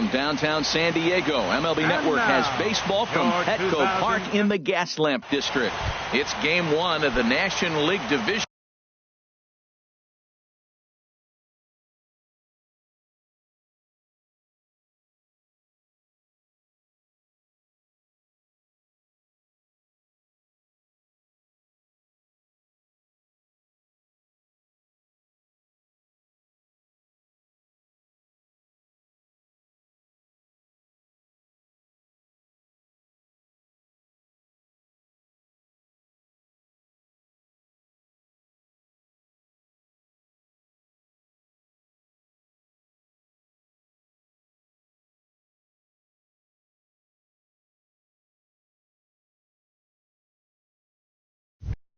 from downtown San Diego, MLB Network has baseball from Petco Park in the Gaslamp District. It's Game 1 of the National League Division.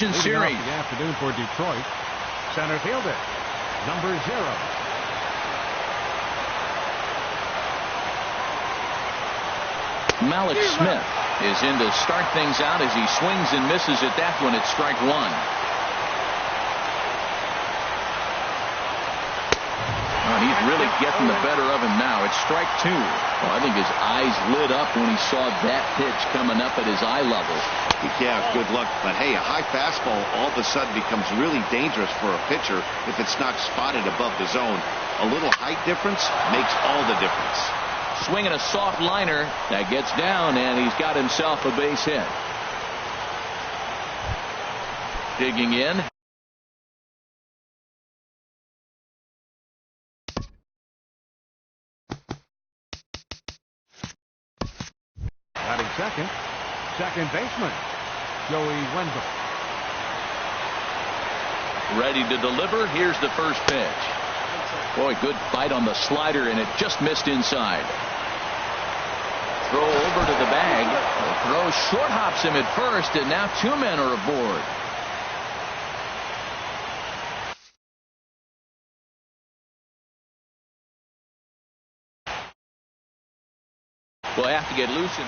Series. The afternoon for Detroit. Center fielder, number 0. Malik Smith is in to start things out as he swings and misses at that one at strike 1. Oh, he's really getting the better of him now. It's strike 2. Well, I think his eyes lit up when he saw that pitch coming up at his eye level. Yeah, good luck. But hey, a high fastball all of a sudden becomes really dangerous for a pitcher if it's not spotted above the zone. A little height difference makes all the difference. Swinging a soft liner that gets down, and he's got himself a base hit. Digging in. Batting second baseman, Joey Wendell. Ready to deliver. Here's the first pitch. Boy, good bite on the slider, and it just missed inside. Throw over to the bag. The throw short hops him at first, and now 2 men are aboard. We'll have to get loose in.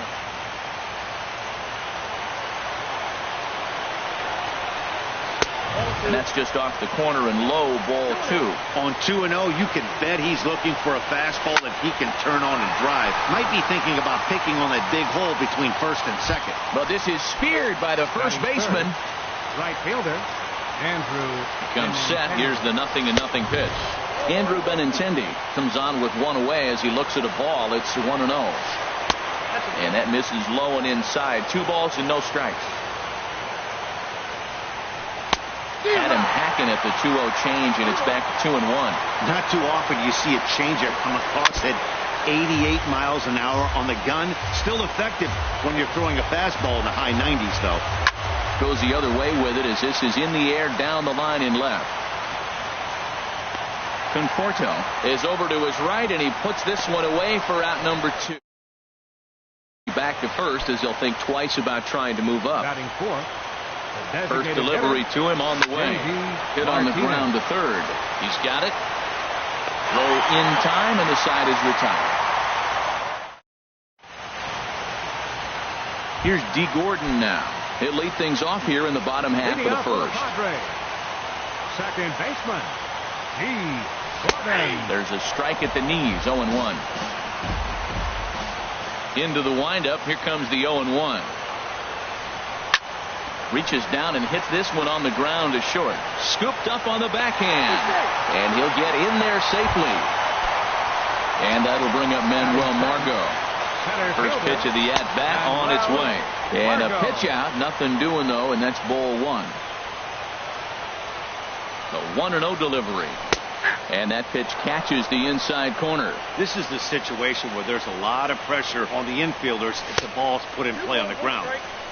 And that's just off the corner and low, ball 2. On 2-0, you can bet he's looking for a fastball that he can turn on and drive. Might be thinking about picking on that big hole between first and second. But this is speared by the first baseman. Right fielder, Andrew. Comes set. Here's the 0-0 pitch. Andrew Benintendi comes on with 1 away as he looks at a ball. It's 1-0. And that misses low and inside. 2 balls and no strikes. Adam hacking at the 2-0 change, and it's back to 2-1. Not too often you see a changer come across at 88 miles an hour on the gun. Still effective when you're throwing a fastball in the high 90s, though. Goes the other way with it as this is in the air down the line and left. Conforto is over to his right, and he puts this one away for out number 2. Back to first as he'll think twice about trying to move up. Batting 4. First delivery to him on the way. Hit on the ground to third. He's got it. Throw in time, and the side is retired. Here's D. Gordon now. He'll lead things off here in the bottom half of the first. Second baseman, D. Gordon. There's a strike at the knees. 0-1. Into the windup. Here comes the 0-1. Reaches down and hits this one on the ground to short. Scooped up on the backhand. And he'll get in there safely. And that'll bring up Manuel Margot. First pitch of the at-bat on its way. And a pitch out. Nothing doing, though, and that's ball 1. The 1-0 delivery. And that pitch catches the inside corner. This is the situation where there's a lot of pressure on the infielders if the ball's put in play on the ground.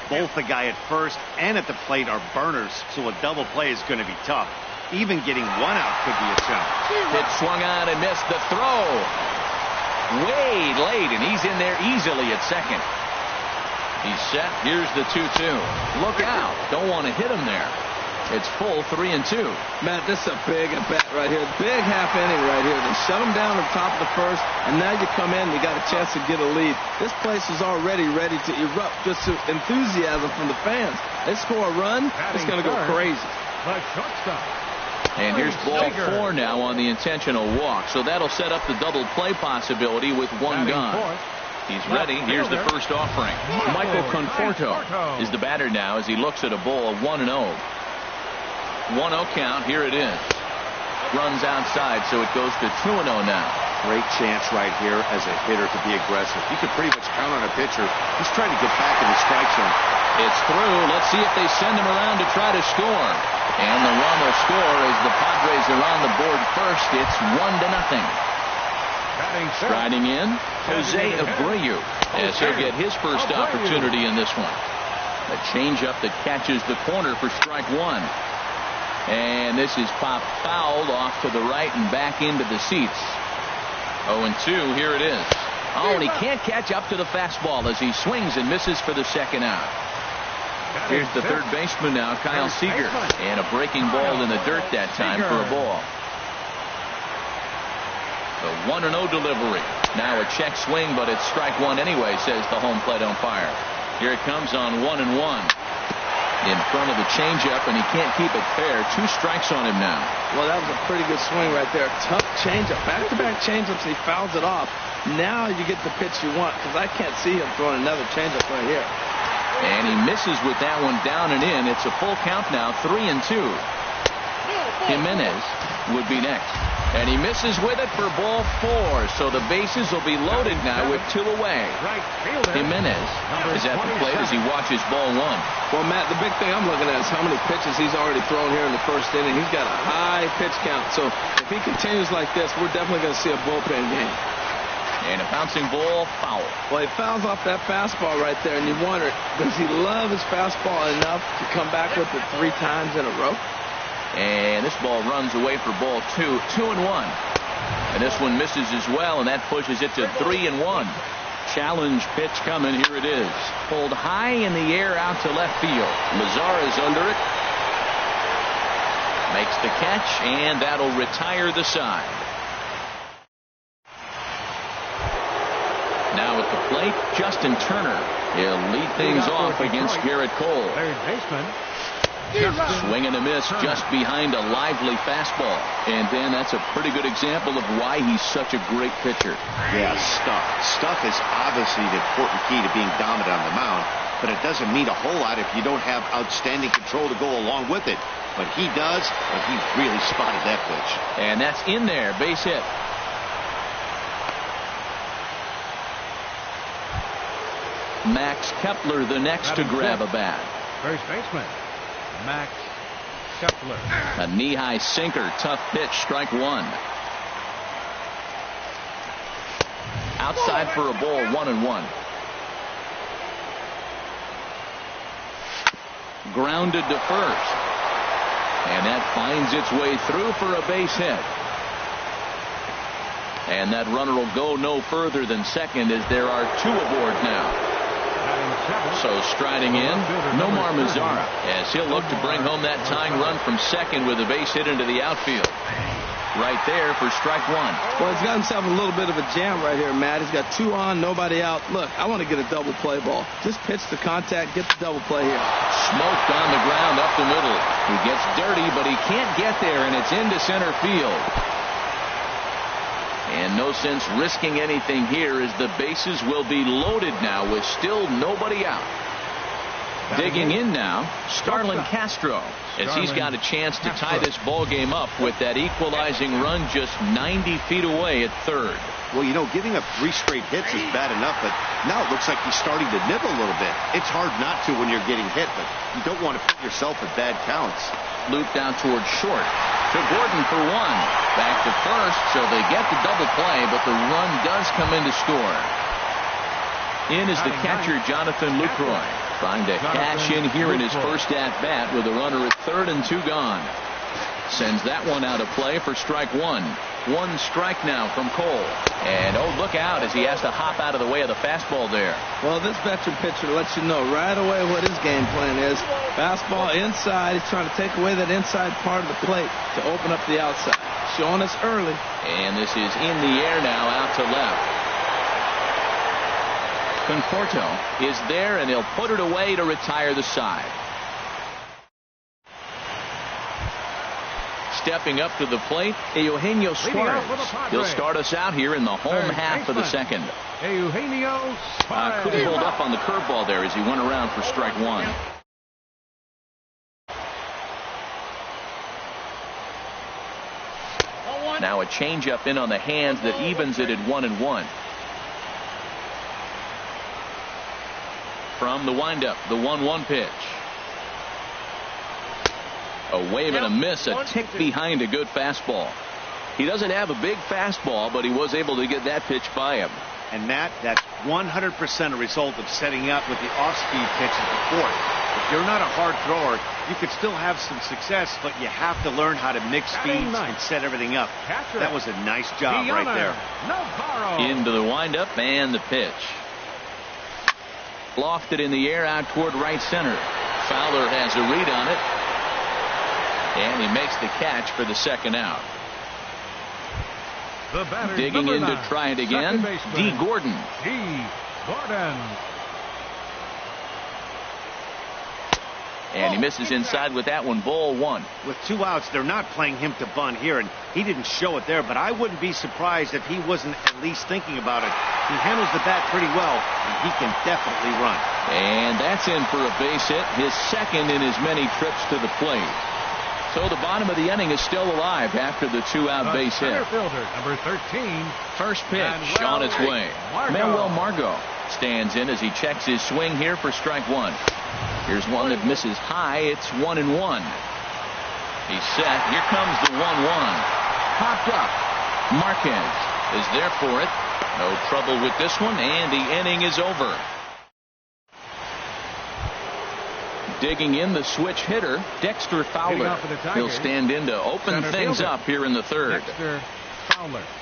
Both the guy at first and at the plate are burners, so a double play is going to be tough. Even getting 1 out could be a challenge. Pitch swung on and missed the throw. Way late, and he's in there easily at second. He's set. Here's the 2-2. Look out. Don't want to hit him there. It's full 3-2. Matt, this is a big at bat right here. Big half inning right here. They shut him down at the top of the first, and now you come in, you got a chance to get a lead. This place is already ready to erupt just to enthusiasm from the fans. They score a run, it's going to go crazy. The shortstop, And here's ball 4 now on the intentional walk. So that'll set up the double play possibility with one gone. He's ready. Here's the first offering. Michael Conforto is the batter now as he looks at a ball 1-0. 1-0 count. Here it is. Runs outside, so it goes to 2-0 now. Great chance right here as a hitter to be aggressive. You can pretty much count on a pitcher. He's trying to get back in the strike zone. It's through. Let's see if they send him around to try to score. And the run will score as the Padres are on the board first. It's 1-0. Striding in, Jose Abreu, as he'll get his first opportunity in this one. A changeup that catches the corner for strike 1. And this is popped fouled off to the right and back into the seats. 0-2. Here it is. Oh, and he can't catch up to the fastball as he swings and misses for the second out. Here's the third baseman now, Kyle Seager. And a breaking ball in the dirt that time for a ball. The 1-0 delivery. Now a check swing, but it's strike 1 anyway, says the home plate umpire. Here it comes on 1-1. In front of the changeup, and he can't keep it fair. 2 strikes on him now. Well, that was a pretty good swing right there. Tough changeup. Back-to-back changeups, and he fouls it off. Now you get the pitch you want, because I can't see him throwing another changeup right here. And he misses with that one down and in. It's a full count now, 3-2. Jimenez would be next. And he misses with it for ball 4. So the bases will be loaded now with 2 away. Jimenez is at the plate as he watches ball 1. Well, Matt, the big thing I'm looking at is how many pitches he's already thrown here in the first inning. He's got a high pitch count. So if he continues like this, we're definitely going to see a bullpen game. And a bouncing ball, foul. Well, he fouls off that fastball right there, and you wonder, does he love his fastball enough to come back with it 3 times in a row? And this ball runs away for ball 2. 2-1. And this one misses as well, and that pushes it to 3-1. Challenge pitch coming. Here it is. Pulled high in the air out to left field. Lazar is under it. Makes the catch, and that'll retire the side. Now at the plate, Justin Turner. He'll lead things off against Garrett Cole. Third baseman. Swing and a miss just behind a lively fastball. And then that's a pretty good example of why he's such a great pitcher. Yeah, stuff. Stuff is obviously the important key to being dominant on the mound, but it doesn't mean a whole lot if you don't have outstanding control to go along with it. But he does, and he really spotted that pitch. And that's in there, base hit. Max Kepler the next to grab a bat. First baseman, Max Kepler. A knee-high sinker, tough pitch, strike 1. Outside for a ball, 1-1. Grounded to first. And that finds its way through for a base hit. And that runner will go no further than second as there are 2 aboard now. So striding in, Nomar Mazara, as he'll look to bring home that tying run from second with a base hit into the outfield. Right there for strike 1. Well, he's got himself a little bit of a jam right here, Matt. He's got 2 on, nobody out. Look, I want to get a double play ball. Just pitch the contact, get the double play here. Smoked on the ground up the middle. He gets dirty, but he can't get there, and it's into center field. And no sense risking anything here as the bases will be loaded now with still nobody out. Digging in now, Starlin Castro, as he's got a chance to tie this ball game up with that equalizing run just 90 feet away at third. Well, you know, giving up 3 straight hits is bad enough, but now it looks like he's starting to nibble a little bit. It's hard not to when you're getting hit, but you don't want to put yourself at bad counts. Looped out towards short. To Gordon for 1. Back to first, so they get the double play, but the run does come in to score. In is the catcher, Jonathan Lucroy, trying to cash in here in his first at-bat with a runner at third and 2 gone. Sends that one out of play for strike 1. 1 strike now from Cole. And oh, look out as he has to hop out of the way of the fastball there. Well, this veteran pitcher lets you know right away what his game plan is. Fastball inside. He's trying to take away that inside part of the plate to open up the outside. Showing us early. And this is in the air now out to left. Conforto is there, and he'll put it away to retire the side. stepping up to the plate, Eugenio Suarez. He'll start us out here in the home half of the second. Eugenio Suarez. Couldn't hold up on the curveball there as he went around for strike one. Now a changeup in on the hands that evens it at 1-1. From the windup, the 1-1 pitch. A wave and a miss, a tick behind a good fastball. He doesn't have a big fastball, but he was able to get that pitch by him. And that's 100% a result of setting up with the off-speed pitches before. If you're not a hard thrower, you could still have some success, but you have to learn how to mix speeds and set everything up. That was a nice job right there. Into the windup and the pitch. Lofted in the air out toward right center. Fowler has a read on it. And he makes the catch for the second out. Digging in to try it again, D. Gordon. And he misses inside with that one, ball one. With 2 outs, they're not playing him to bunt here, and he didn't show it there, but I wouldn't be surprised if he wasn't at least thinking about it. He handles the bat pretty well, and he can definitely run. And that's in for a base hit, his second in as many trips to the plate. So the bottom of the inning is still alive after the 2-out base hit. Fielder, number 13. First pitch on its way. Manuel Margot stands in as he checks his swing here for strike one. Here's one that misses high. It's 1-1. He's set. Here comes the 1-1. Popped up. Marquez is there for it. No trouble with this one, and the inning is over. Digging in, the switch hitter, Dexter Fowler. He'll stand in to open things up here in the third.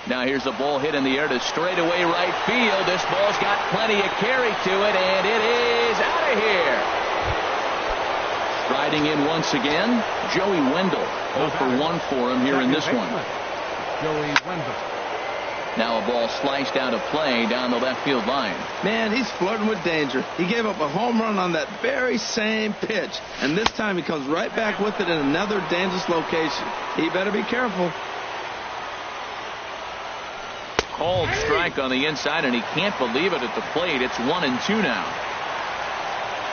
Now here's a ball hit in the air to straightaway right field. This ball's got plenty of carry to it, and it is out of here. Striding in once again, Joey Wendell. 0 for 1 for him here in this one. Joey Wendell. Now a ball sliced out of play down the left field line. Man, he's flirting with danger. He gave up a home run on that very same pitch, and this time he comes right back with it in another dangerous location. He better be careful. Called strike on the inside, and he can't believe it at the plate. It's 1-2 now.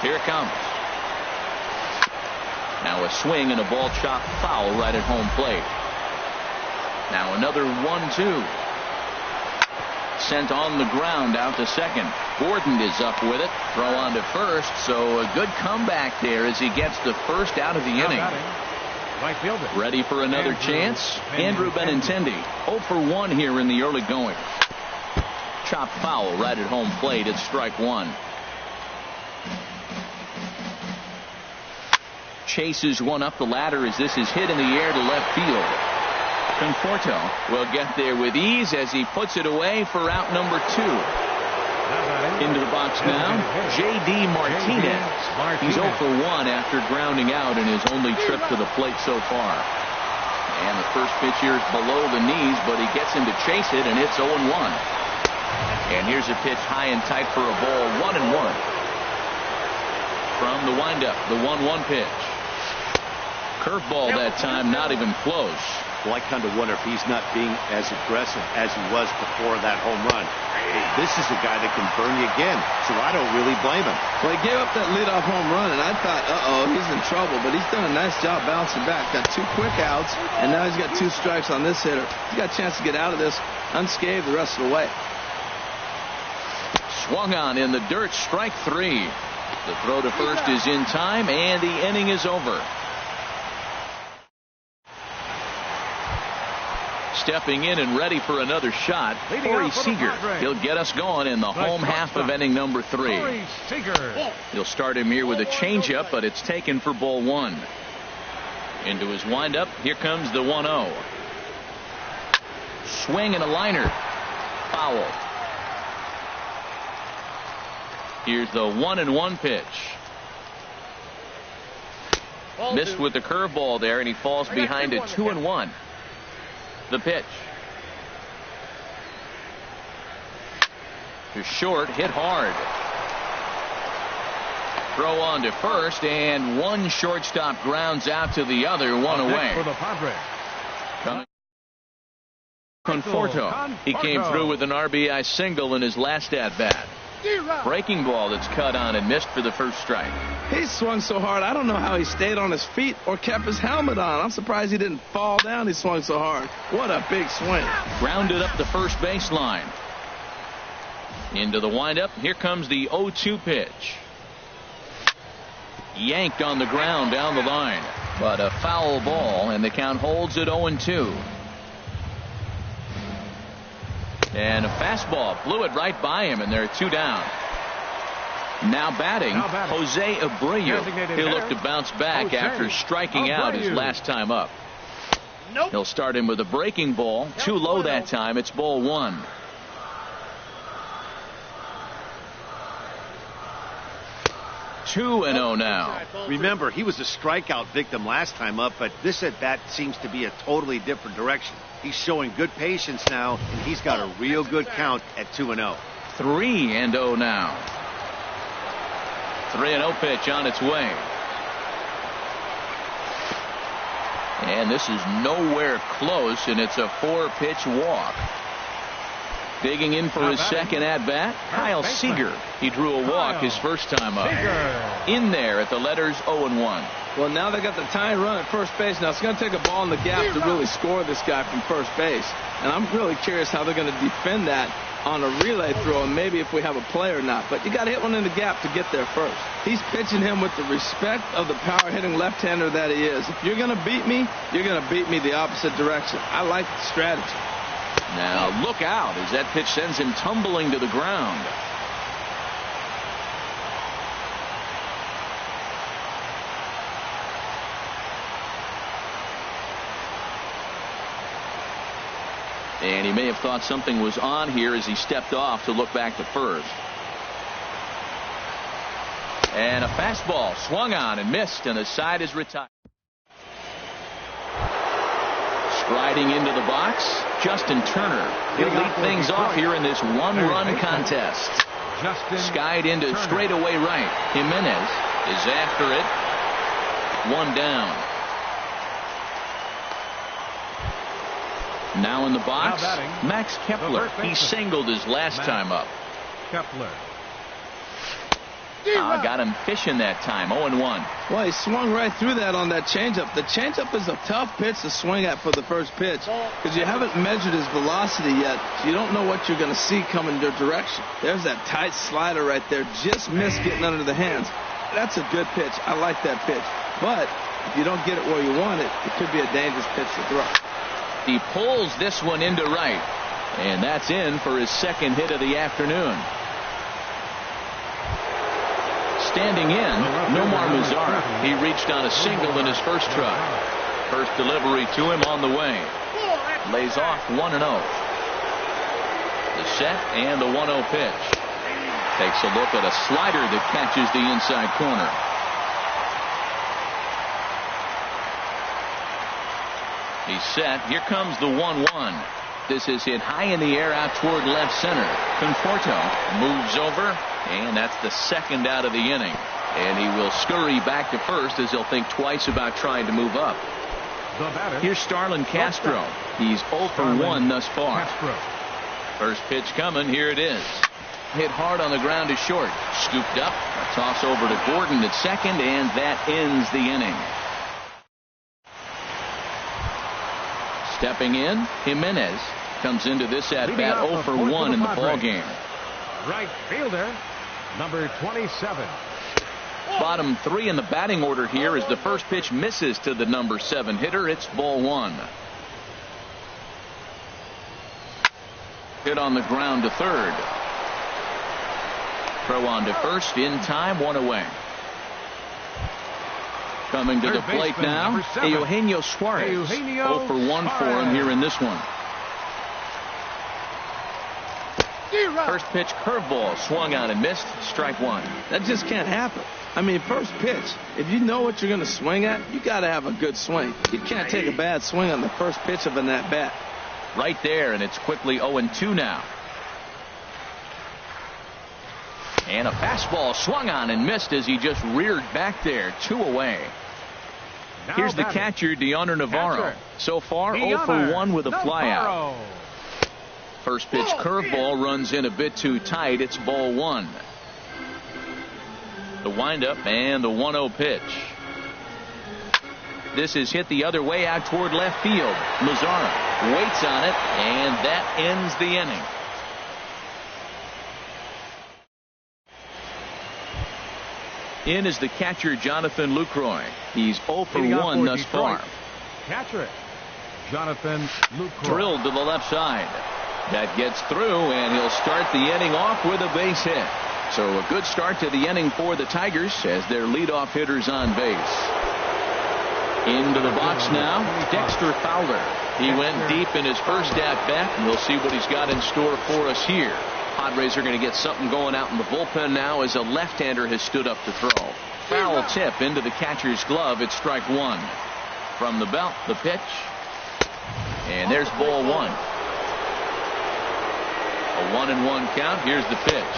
Here it comes. Now a swing and a ball chopped foul right at home plate. Now another 1-2. Sent on the ground out to second. Gordon is up with it. Throw on to first. So a good comeback there as he gets the first out of the inning. Right fielder. Ready for another chance. Andrew Benintendi. 0 for 1 here in the early going. Chopped foul right at home plate. It's strike one. Chases one up the ladder as this is hit in the air to left field. Conforto will get there with ease as he puts it away for out number 2. Into the box now, J.D. Martinez. He's 0 for 1 after grounding out in his only trip to the plate so far. And the first pitch here is below the knees, but he gets him to chase it, and it's 0-1. And here's a pitch high and tight for a ball, 1-1. From the windup, the 1-1 pitch. Curveball that time, not even close. Well, I kind of wonder if he's not being as aggressive as he was before that home run. This is a guy that can burn you again, so I don't really blame him. Well, he gave up that leadoff home run, and I thought, he's in trouble, but he's done a nice job bouncing back. Got 2 quick outs, and now he's got 2 strikes on this hitter. He's got a chance to get out of this unscathed the rest of the way. Swung on in the dirt, strike 3. The throw to first is in time, and the inning is over. Stepping in and ready for another shot, Corey Seager. He'll get us going in the home half of inning number 3. He'll start him here with a changeup, but it's taken for ball 1. Into his windup, here comes the 1-0. Swing and a liner. Foul. Here's the 1-1 pitch. Missed with the curveball there, and he falls behind it 2-1. The pitch. To short, hit hard. Throw on to first, and one shortstop grounds out to the other, one away. For the Padres, Conforto. He came through with an RBI single in his last at-bat. Breaking ball that's cut on and missed for the first strike. He swung so hard, I don't know how he stayed on his feet or kept his helmet on. I'm surprised he didn't fall down. He swung so hard. What a big swing. Grounded up the first baseline. Into the windup. Here comes the 0-2 pitch. Yanked on the ground down the line. But a foul ball, and the count holds at 0-2. And a fastball blew it right by him, and there are 2 down. Now batting, Jose Abreu. He'll look to bounce back after striking out his last time up. He'll start him with a breaking ball. Too low that time. It's ball 1. Two and 0 now. Remember, he was a strikeout victim last time up, but this at bat seems to be a totally different direction. He's showing good patience now, and he's got a real good count at 2-0. 3-0 now. 3-0 pitch on its way. And this is nowhere close, and it's a 4-pitch walk. Digging in for his second at-bat, Kyle Seager. He drew a walk his first time up. In there at the letters 0-1. Well, now they got the tying run at first base. Now it's going to take a ball in the gap to really score this guy from first base. And I'm really curious how they're going to defend that on a relay throw, and maybe if we have a play or not. But you got to hit one in the gap to get there first. He's pitching him with the respect of the power-hitting left-hander that he is. If you're going to beat me, you're going to beat me the opposite direction. I like the strategy. Now look out as that pitch sends him tumbling to the ground. And he may have thought something was on here as he stepped off to look back to first. And a fastball swung on and missed, and the side is retired. Striding into the box, Justin Turner. He'll lead things off here in this one-run contest. Skied into straightaway right. Jimenez is after it. 1 down. Now in the box, Max Kepler. He singled his last time up. Kepler. Got him fishing that time. 0-1. Well, he swung right through that on that changeup. The changeup is a tough pitch to swing at for the first pitch because you haven't measured his velocity yet. So you don't know what you're going to see coming your direction. There's that tight slider right there. Just missed getting under the hands. That's a good pitch. I like that pitch. But if you don't get it where you want it, it could be a dangerous pitch to throw. He pulls this one into right. And that's in for his second hit of the afternoon. Standing in, Nomar Mazara. He reached on a single in his first try. First delivery to him on the way. Lays off 1-0. The set and the 1-0 pitch. Takes a look at a slider that catches the inside corner. He's set. Here comes the 1-1. This is hit high in the air out toward left center. Conforto moves over, and that's the second out of the inning. And he will scurry back to first as he'll think twice about trying to move up. Here's Starlin Castro. He's 0 for 1 thus far. First pitch coming. Here it is. Hit hard on the ground to short. Scooped up. A toss over to Gordon at second, and that ends the inning. Stepping in, Jimenez comes into this at bat 0 for 1 in the ball game. Right fielder, number 27. Bottom 3 in the batting order here as the first pitch misses to the number 7 hitter. It's ball 1. Hit on the ground to third. Throw on to first in time, 1 away. Coming to the plate now, Eugenio Suarez. 0 for 1 for him here in this one. First pitch curveball swung on and missed. Strike 1. That just can't happen. I mean, first pitch, if you know what you're going to swing at, you got to have a good swing. You can't take a bad swing on the first pitch of an at bat. Right there, and it's quickly 0-2 now. And a fastball swung on and missed as he just reared back there. 2 away. Here's the catcher, Deoner Navarro. So far, 0 for 1 with a flyout. First pitch curveball runs in a bit too tight. It's ball one. The windup and the 1-0 pitch. This is hit the other way out toward left field. Mazzara waits on it, and that ends the inning. In is the catcher, Jonathan Lucroy. He's 0 for 1 thus far. Catcher it, Jonathan Lucroy. Drilled to the left side. That gets through, and he'll start the inning off with a base hit. So a good start to the inning for the Tigers as their leadoff hitter's on base. Into the box now, Dexter Fowler. He went deep in his first at-bat, and we'll see what he's got in store for us here. Padres are going to get something going out in the bullpen now as a left-hander has stood up to throw. Foul tip into the catcher's glove. It's strike one. From the belt, the pitch. And there's ball one. A 1-1 count. Here's the pitch.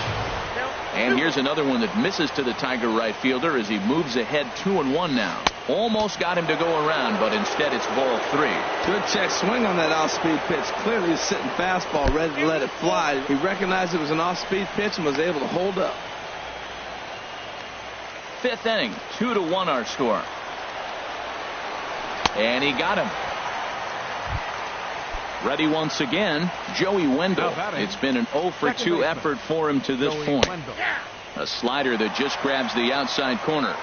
And here's another one that misses to the Tiger right fielder as he moves ahead 2-1 now. Almost got him to go around, but instead it's ball three. Good check swing on that off-speed pitch. Clearly he's sitting fastball, ready to let it fly. He recognized it was an off-speed pitch and was able to hold up. Fifth inning, 2-1 our score. And he got him. Ready once again, Joey Wendell. It's been an 0 for 2 effort for him to this point. A slider that just grabs the outside corner.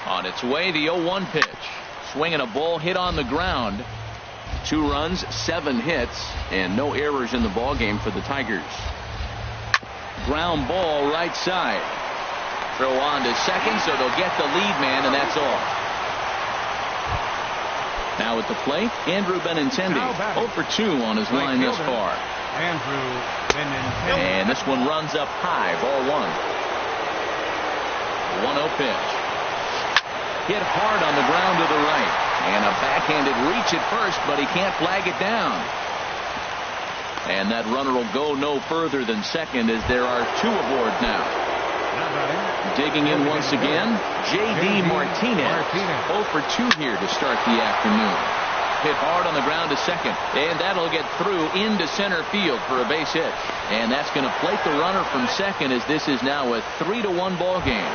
On its way, the 0-1 pitch. Swinging a ball hit on the ground. 2 runs, 7 hits, and no errors in the ballgame for the Tigers. Ground ball right side. Throw on to second, so they'll get the lead man, and that's all. Now at the plate, Andrew Benintendi, 0 for 2 on his line thus far. Andrew Benintendi. And this one runs up high, ball one. 1-0 pitch. Hit hard on the ground to the right. And a backhanded reach at first, but he can't flag it down. And that runner will go no further than second as there are 2 aboard now. Digging in once again, J.D. Martinez. 0 for 2 here to start the afternoon. Hit hard on the ground to second, and that'll get through into center field for a base hit. And that's going to plate the runner from second as this is now a 3-1 ball game.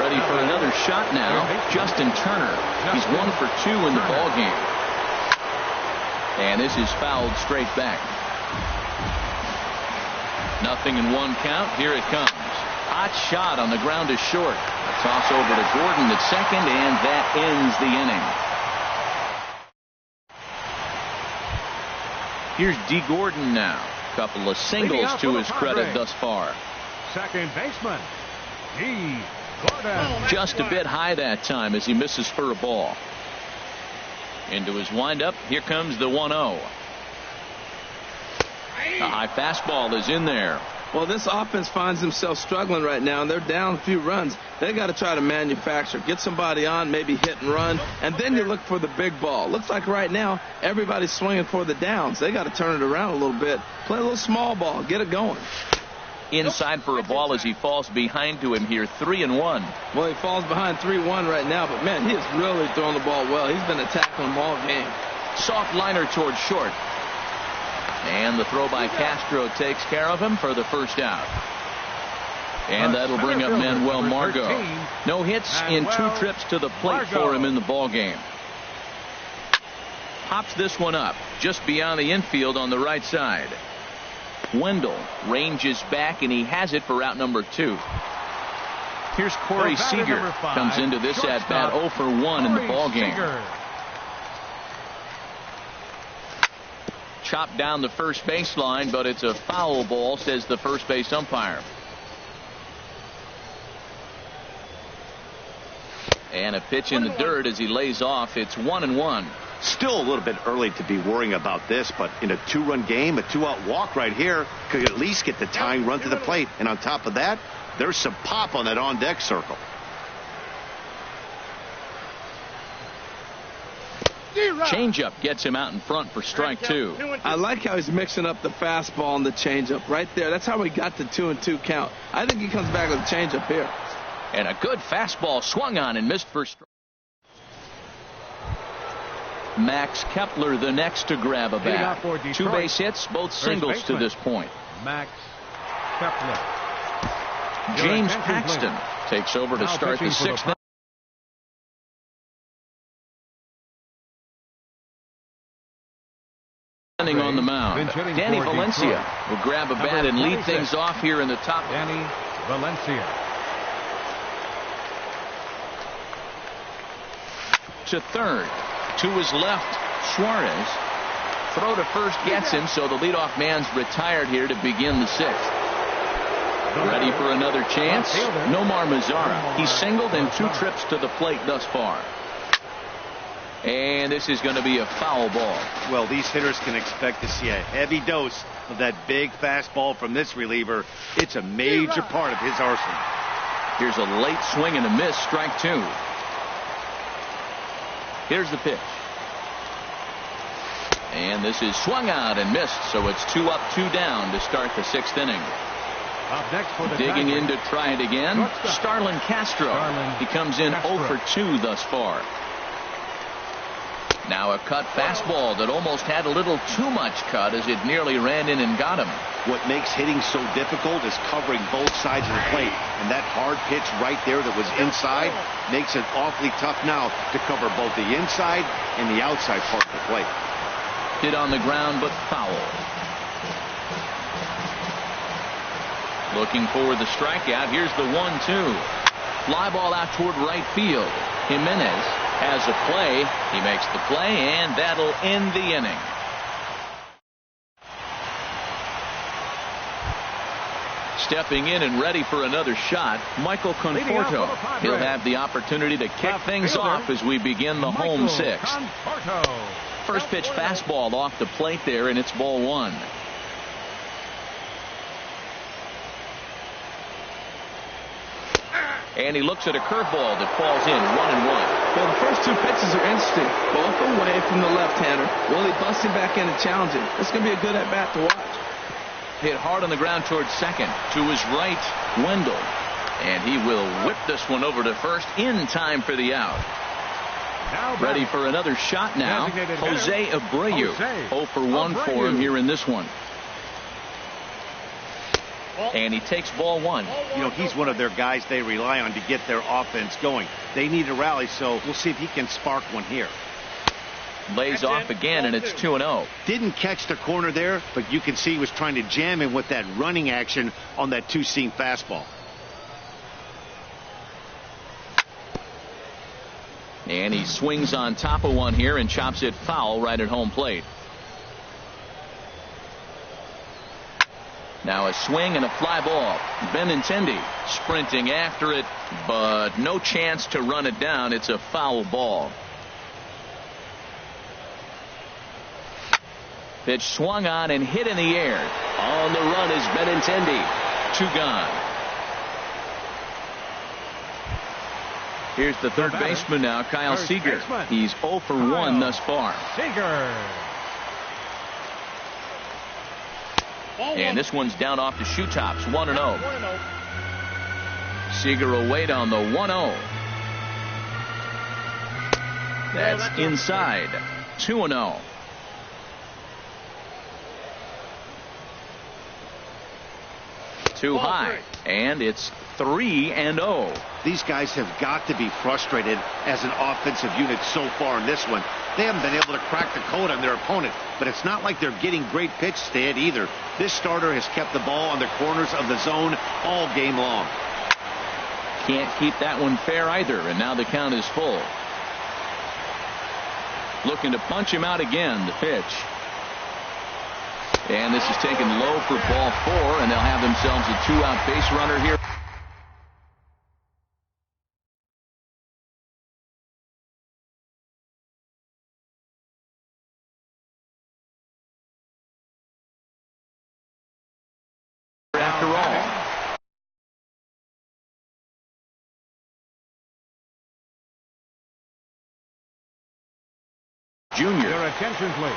Ready for another shot now, Justin Turner. He's 1 for 2 in the ball game. And this is fouled straight back. 0-1 count. Here it comes. Hot shot on the ground to short. A toss over to Gordon at second, and that ends the inning. Here's D. Gordon now. Couple of singles to his credit thus far. Second baseman, D. Gordon. Just a bit high that time as he misses for a ball. Into his windup. Here comes the 1-0. The high fastball is in there. Well, this offense finds themselves struggling right now, and they're down a few runs. They got to try to manufacture, get somebody on, maybe hit and run, and then you look for the big ball. Looks like right now everybody's swinging for the downs. They got to turn it around a little bit, play a little small ball, get it going. Inside for a ball as he falls behind to him here, 3-1. Well, he falls behind 3-1 right now, but man, he is really throwing the ball well. He's been attacking them all game. Soft liner towards short. And the throw by Castro takes care of him for the first out. And that'll bring up Manuel Margot. No hits in 2 trips to the plate for him in the ball game. Pops this one up just beyond the infield on the right side. Wendell ranges back, and he has it for out number 2. Here's Corey Seager. Comes into this at bat 0 for 1 in the ball game. Chopped down the first baseline, but it's a foul ball, says the first base umpire. And a pitch in the dirt as he lays off. It's 1-1. Still a little bit early to be worrying about this, but in a 2-run game, a 2-out walk right here could at least get the tying run to the plate. And on top of that, there's some pop on that on-deck circle. Changeup gets him out in front for strike 2. I like how he's mixing up the fastball and the changeup right there. That's how he got the 2-2 count. I think he comes back with a changeup here. And a good fastball swung on and missed for strike. Max Kepler, the next to grab a bat. 2 base hits, both singles to this point. Max Kepler. James Paxton takes over to start the 6th. On the mound, Danny Valencia will grab a bat and lead things off here in the top. Danny Valencia. To third. To his left, Suarez. Throw to first gets him, so the leadoff man's retired here to begin the 6th. Ready for another chance? Nomar Mazara. He's singled in 2 trips to the plate thus far. And this is going to be a foul ball. Well, these hitters can expect to see a heavy dose of that big fastball from this reliever. It's a major part of his arsenal. Here's a late swing and a miss, strike 2. Here's the pitch. And this is swung out and missed, so it's 2 up, 2 down to start the 6th inning. Up next for the Digging Tigers. in to try it again, Starlin Castro. He comes in 0 for 2 thus far. Now a cut fastball that almost had a little too much cut as it nearly ran in and got him. What makes hitting so difficult is covering both sides of the plate. And that hard pitch right there that was inside makes it awfully tough now to cover both the inside and the outside part of the plate. Hit on the ground, but foul. Looking for the strikeout. Here's the 1-2. Fly ball out toward right field. Jimenez has a play. He makes the play, and that'll end the inning. Stepping in and ready for another shot, Michael Conforto. He'll have the opportunity to kick things off as we begin the home 6th. First pitch fastball off the plate there, and it's ball 1. And he looks at a curveball that falls in 1-1. Well, the first 2 pitches are interesting. Both away from the left-hander. Will he bust him back in and challenge him? It's going to be a good at-bat to watch. Hit hard on the ground towards second. To his right, Wendell. And he will whip this one over to first in time for the out. Ready for another shot now. Jose Abreu. 0 for 1 for him here in this one. And he takes ball 1. You know, he's one of their guys they rely on to get their offense going. They need a rally, so we'll see if he can spark one here. Lays off again, and it's 2-0. Didn't catch the corner there, but you can see he was trying to jam him with that running action on that 2-seam fastball. And he swings on top of one here and chops it foul right at home plate. Now a swing and a fly ball. Benintendi sprinting after it, but no chance to run it down. It's a foul ball. Pitch swung on and hit in the air. On the run is Benintendi. 2 gone. Here's the third baseman now, Kyle Seager. He's 0 for 1 thus far. Seager. And this one's down off the shoe tops, 1-0. Seager will wait on the 1-0. That's inside, 2-0. Too high, and it's 3-0. These guys have got to be frustrated as an offensive unit so far in this one. They haven't been able to crack the code on their opponent, but it's not like they're getting great pitches to hit either. This starter has kept the ball on the corners of the zone all game long. Can't keep that one fair either, and now the count is full. Looking to punch him out again, the pitch. And this is taken low for ball 4, and they'll have themselves a 2-out base runner here. After all. Junior. Your attention, please.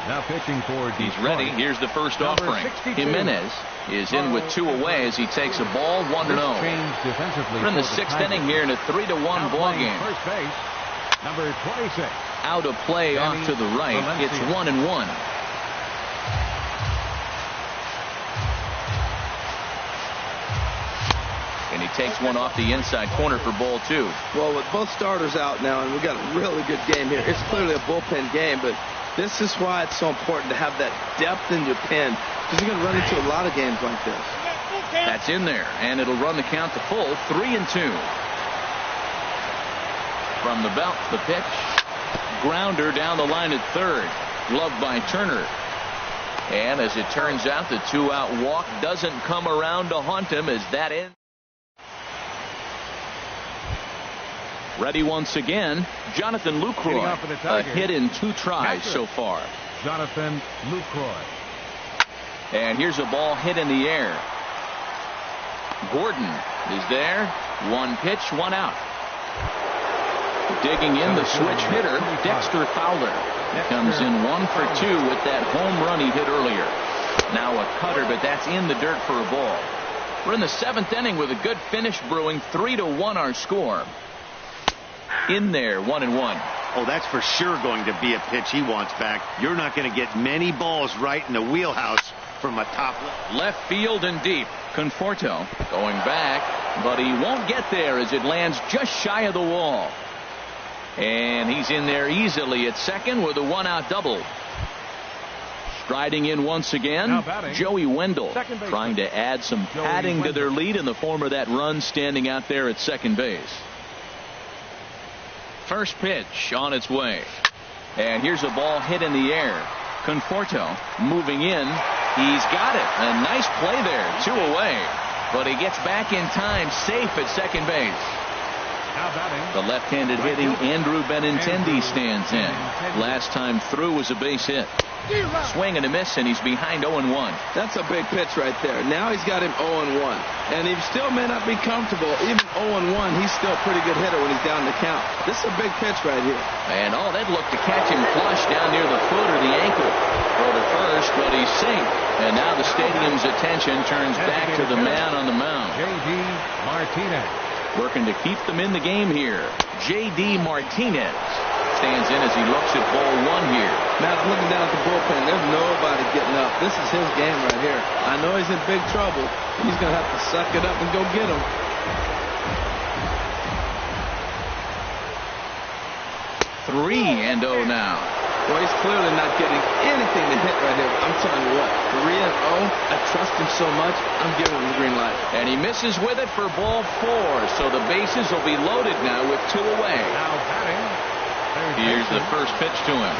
Now pitching for Detroit. He's ready. Here's the first offering. Jimenez is in with 2 away as he takes a ball 1-0. We're in the 6th inning here in a 3-1 ball game. First base, number 26. out of play off to the right. It's 1-1. And he takes one off the inside corner for ball 2. Well, with both starters out now, and we got a really good game here. It's clearly a bullpen game, but this is why it's so important to have that depth in your pen, because you're going to run into a lot of games like this. That's in there, and it'll run the count to full, 3-2. From the belt, the pitch. Grounder down the line at third. Gloved by Turner. And as it turns out, the 2-out walk doesn't come around to haunt him as that ends. Ready once again, Jonathan Lucroy. A hit in 2 tries so far. Jonathan Lucroy. And here's a ball hit in the air. Gordon is there. 1 pitch, 1 out. Digging in the switch hitter, Dexter Fowler. He comes in 1 for 2 with that home run he hit earlier. Now a cutter, but that's in the dirt for a ball. We're in the 7th inning with a good finish brewing. 3-1 our score. In there, 1-1. Oh, that's for sure going to be a pitch he wants back. You're not going to get many balls right in the wheelhouse from a top left field and deep. Conforto going back, but he won't get there as it lands just shy of the wall. And he's in there easily at second with a 1-out double. Striding in once again, Joey Wendell, trying to add some padding to their lead in the form of that run standing out there at second base. First pitch on its way. And here's a ball hit in the air. Conforto moving in. He's got it. A nice play there. 2 away. But he gets back in time, safe at second base. The left-handed hitting Andrew Benintendi stands in. Last time through was a base hit. Swing and a miss, and he's behind 0-1. That's a big pitch right there. Now he's got him 0-1. And he still may not be comfortable. Even 0-1, he's still a pretty good hitter when he's down the count. This is a big pitch right here. And that looked to catch him flush down near the foot or the ankle. Over first, but he's safe. And now the stadium's attention turns back to the man on the mound. J.D. Martinez. Working to keep them in the game here. J.D. Martinez stands in as he looks at ball 1 here. Matt, I'm looking down at the bullpen. There's nobody getting up. This is his game right here. I know he's in big trouble. He's going to have to suck it up and go get him. 3-0 now. Well, he's clearly not getting anything to hit right here. I'm telling you what, 3-0. I trust him so much, I'm giving him the green light. And he misses with it for ball 4. So the bases will be loaded now with 2 away. Now batting. Here's the first pitch to him.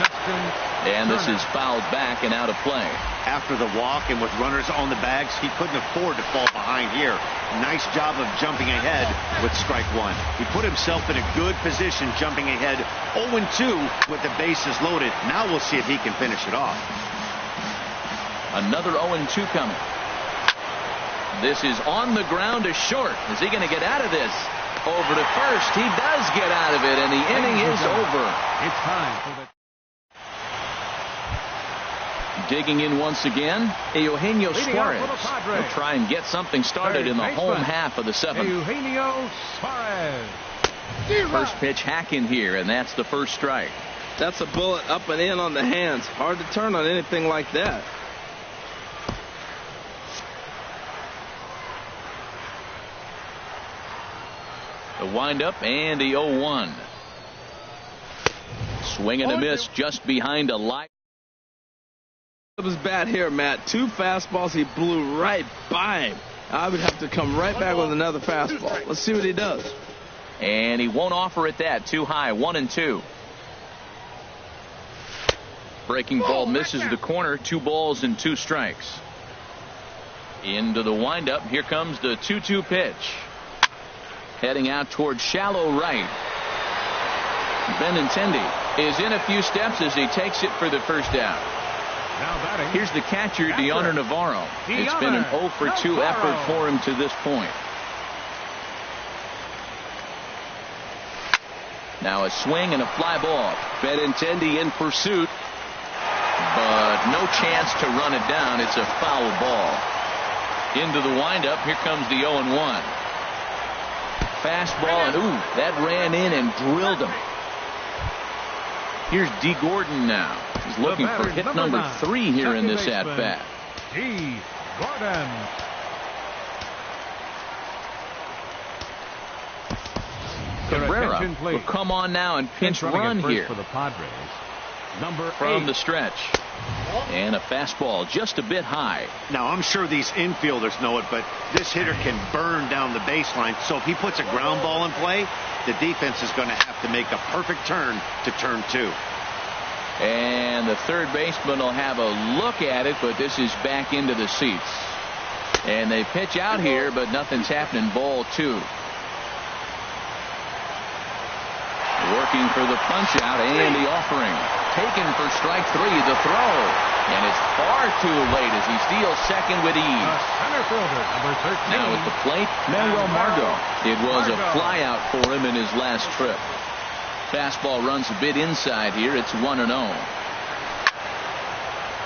And this is fouled back and out of play. After the walk and with runners on the bags, he couldn't afford to fall behind here. Nice job of jumping ahead with strike 1. He put himself in a good position jumping ahead 0-2 with the bases loaded. Now we'll see if he can finish it off. Another 0-2 coming. This is on the ground to short. Is he going to get out of this? Over to first. He does get out of it, and the inning is over. It's time for the... Digging in once again, Eugenio Suarez will try and get something started in the home half of the 7th. Eugenio Suarez. First pitch hacking here, and that's the first strike. That's a bullet up and in on the hands. Hard to turn on anything like that. The windup and the 0-1. Swing and a miss just behind a line. It was bad here, Matt. 2 fastballs he blew right by him. I would have to come right back with another fastball. Let's see what he does. And he won't offer it that. Too high. 1-2. Breaking ball misses the corner. 2 balls and 2 strikes. Into the windup. Here comes the 2-2 pitch. Heading out towards shallow right. Benintendi is in a few steps as he takes it for the first out. Here's the catcher, Deoner Navarro. It's been an 0 for 2 effort for him to this point. Now a swing and a fly ball. Benintendi in pursuit, but no chance to run it down. It's a foul ball. Into the windup. Here comes the 0-1. Fastball, and that ran in and drilled him. Here's D. Gordon now. He's looking for hit number 3 here in this at-bat. D. Gordon. Cabrera will come on now and pinch run here for the Padres. Number from 8. the stretch. And a fastball just a bit high. Now, I'm sure these infielders know it, but this hitter can burn down the baseline. So if he puts a ground ball in play, the defense is going to have to make a perfect turn to turn 2. And the third baseman will have a look at it, but this is back into the seats. And they pitch out here, but nothing's happening. Ball 2. Working for the punch out and the offering. Taken for strike 3, the throw. And it's far too late as he steals second with ease. Center fielder, number 13. Now at the plate, Manuel Margot. It was a flyout for him in his last trip. Fastball runs a bit inside here. It's 1-0.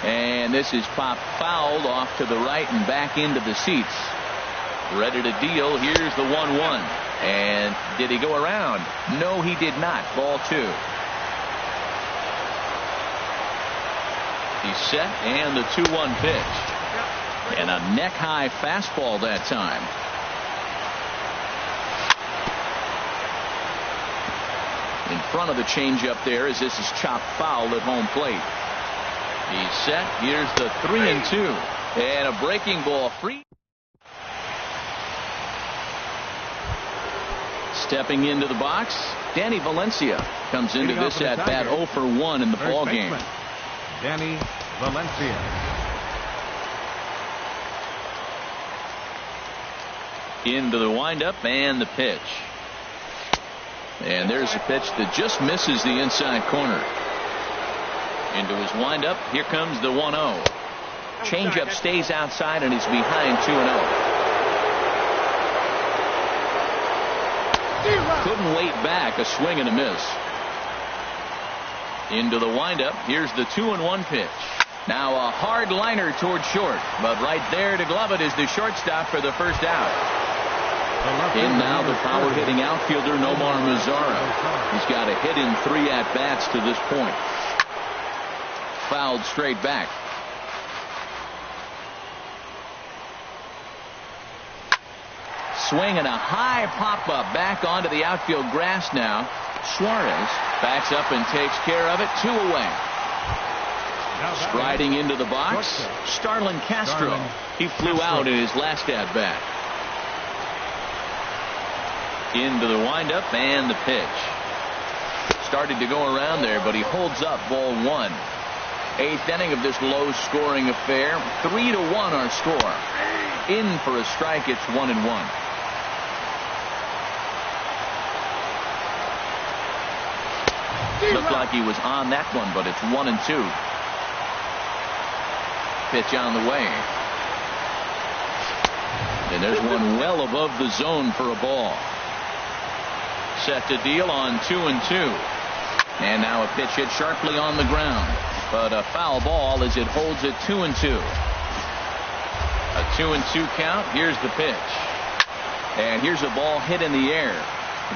And this is popped fouled off to the right and back into the seats. Ready to deal. Here's the 1-1. And did he go around? No, he did not. Ball 2. He's set, and the 2-1 pitch. And a neck-high fastball that time. In front of the changeup there as this is chopped foul at home plate. He's set. Here's the 3-2. And a breaking ball free. Stepping into the box, Danny Valencia comes into this at bat 0 for 1 in the ball game. Danny Valencia. Into the windup and the pitch. And there's a pitch that just misses the inside corner. Into his windup. Here comes the 1-0. Changeup stays outside and he's behind 2-0. Couldn't wait back. A swing and a miss. Into the windup. Here's the 2-1 pitch. Now a hard liner toward short, but right there to glove it is the shortstop for the first out. In now the power hitting outfielder Nomar Mazara. He's got a hit in 3 at-bats to this point. Fouled straight back. Swing and a high pop-up back onto the outfield grass now. Suarez backs up and takes care of it. 2 away. Striding into the box, Starlin Castro. He flew out in his last at-bat. Into the windup and the pitch. Started to go around there, but he holds up. Ball 1. 8th inning of this low-scoring affair. 3-1 our score. In for a strike. It's 1-1. Looked like he was on that one, but it's 1-2. Pitch on the way. And there's one well above the zone for a ball. Set to deal on 2-2. And now a pitch hit sharply on the ground. But a foul ball as it holds it 2-2. A 2-2 count. Here's the pitch. And here's a ball hit in the air.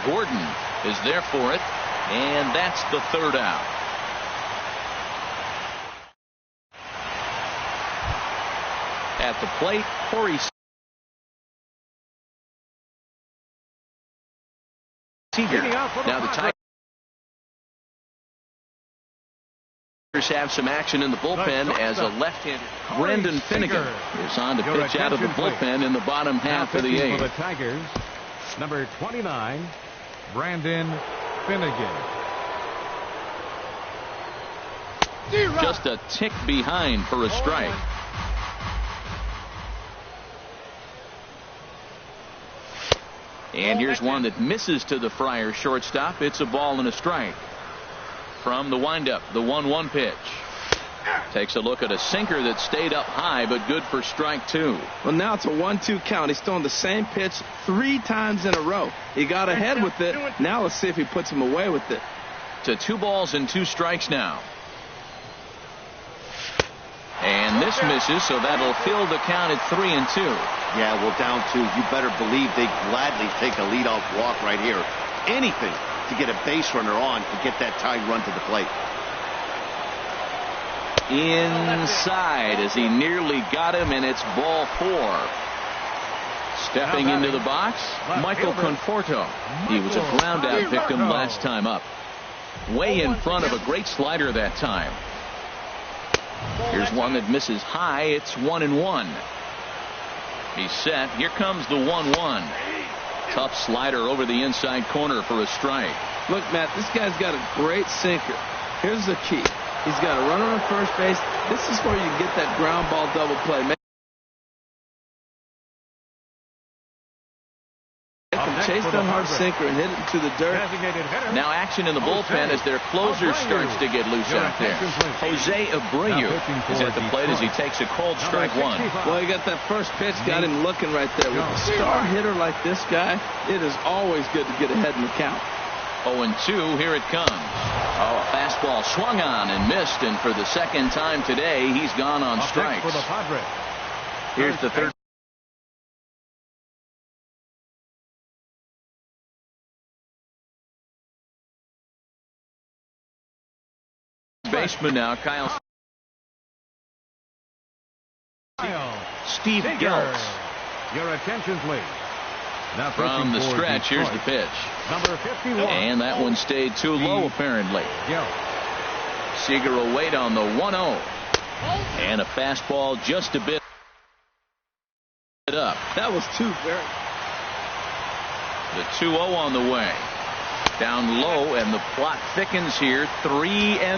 Gordon is there for it. And that's the third out. At the plate, Corey Seager. Now the Tigers have some action in the bullpen as a left-hander. Brendan Finnegan is on to pitch out of the bullpen in the bottom half of the 8th. For the Tigers, number 29, Brandon Finnegan. Just a tick behind for a strike. And here's one that misses to the Friars shortstop. It's a ball and a strike. From the windup, the 1-1 pitch. Takes a look at a sinker that stayed up high, but good for strike 2. Well, now it's a 1-2 count. He's throwing the same pitch 3 times in a row. He got ahead with it. Now let's see if he puts him away with it. To 2 balls and 2 strikes now. And this misses, so that'll fill the count at 3-2. Yeah, well, down 2. You better believe they gladly take a leadoff walk right here. Anything to get a base runner on to get that tying run to the plate. inside as he nearly got him, and it's ball 4. Stepping into the box, Michael Conforto. He was a ground out victim last time up. Way in front of a great slider that time. Here's one that misses high. It's 1-1. He's set. Here comes the 1-1. Tough slider over the inside corner for a strike. Look, Matt, this guy's got a great sinker. Here's the key. He's got a runner on first base. This is where you get that ground ball double play. Chase that hard sinker and hit it to the dirt. Now action in the bullpen as their closer starts to get loose out there. Jose Abreu is at the plate as he takes a cold strike 1. Well, he got that first pitch, got him looking right there. With a star hitter like this guy, it is always good to get ahead in the count. 0-2, here it comes. Oh, a fastball swung on and missed, and for the second time today, he's gone on strikes. Here's the third. Baseman now, Kyle. Steve Geltz. Your attention, please. Now from the stretch, here's the pitch. Number 51. And that one stayed too low, apparently. Seager will wait on the 1-0. And a fastball just a bit up. That was too very. The 2-0 on the way. Down low, and the plot thickens here. 3-0.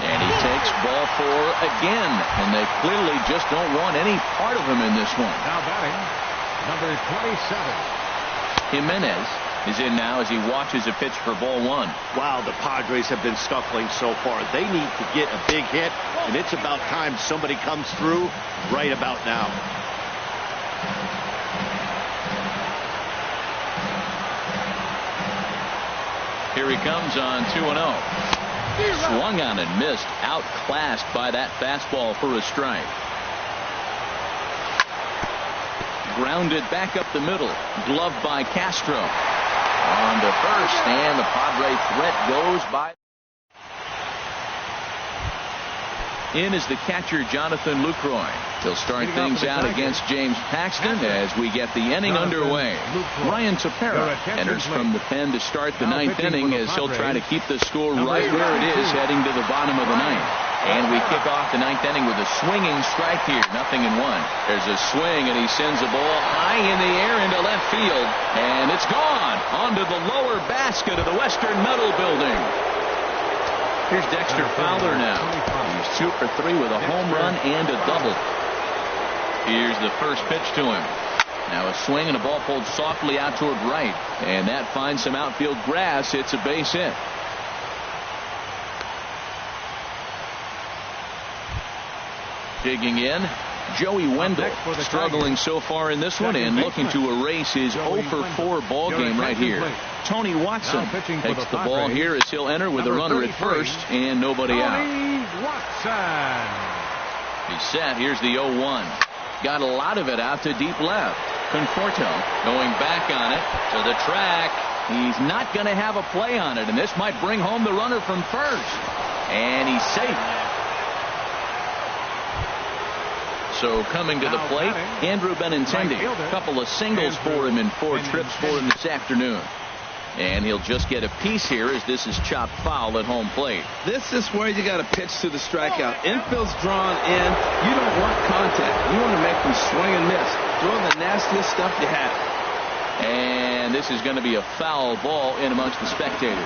And he takes ball 4 again. And they clearly just don't want any part of him in this one. Now batting, number 27. Jimenez is in now as he watches a pitch for ball 1. Wow, the Padres have been scuffling so far. They need to get a big hit, and it's about time somebody comes through right about now. Here he comes on 2-0. Swung on and missed. Outclassed by that fastball for a strike. Grounded back up the middle. Gloved by Castro. On to first, and the Padre threat goes by. In is the catcher, Jonathan Lucroy. He'll start things out against James Paxton as we get the inning underway. Ryan Tepera enters from the pen to start the 9th inning as he'll try to keep the score right where it is heading to the bottom of the 9th. And we kick off the 9th inning with a swinging strike here. 0-1. There's a swing, and he sends a ball high in the air into left field. And it's gone onto the lower basket of the Western Metal Building. Here's Dexter Fowler now. He's 2 for 3 with a home run and a double. Here's the first pitch to him. Now a swing and a ball pulled softly out toward right. And that finds some outfield grass. It's a base hit. Digging in, Joey Wendell, struggling so far in this one and looking to erase his 0 for 4 ball game right here. Tony Watson takes the ball here as he'll enter with a runner at first and nobody out. He's set. Here's the 0-1. Got a lot of it out to deep left. Conforto going back on it to the track. He's not going to have a play on it, and this might bring home the runner from first. And he's safe. So coming to the plate, Andrew Benintendi. A couple of singles for him and 4 trips for him this afternoon. And he'll just get a piece here as this is chopped foul at home plate. This is where you got to pitch to the strikeout. Infield's drawn in. You don't want contact. You want to make them swing and miss. Throw the nastiest stuff you have. And this is going to be a foul ball in amongst the spectators.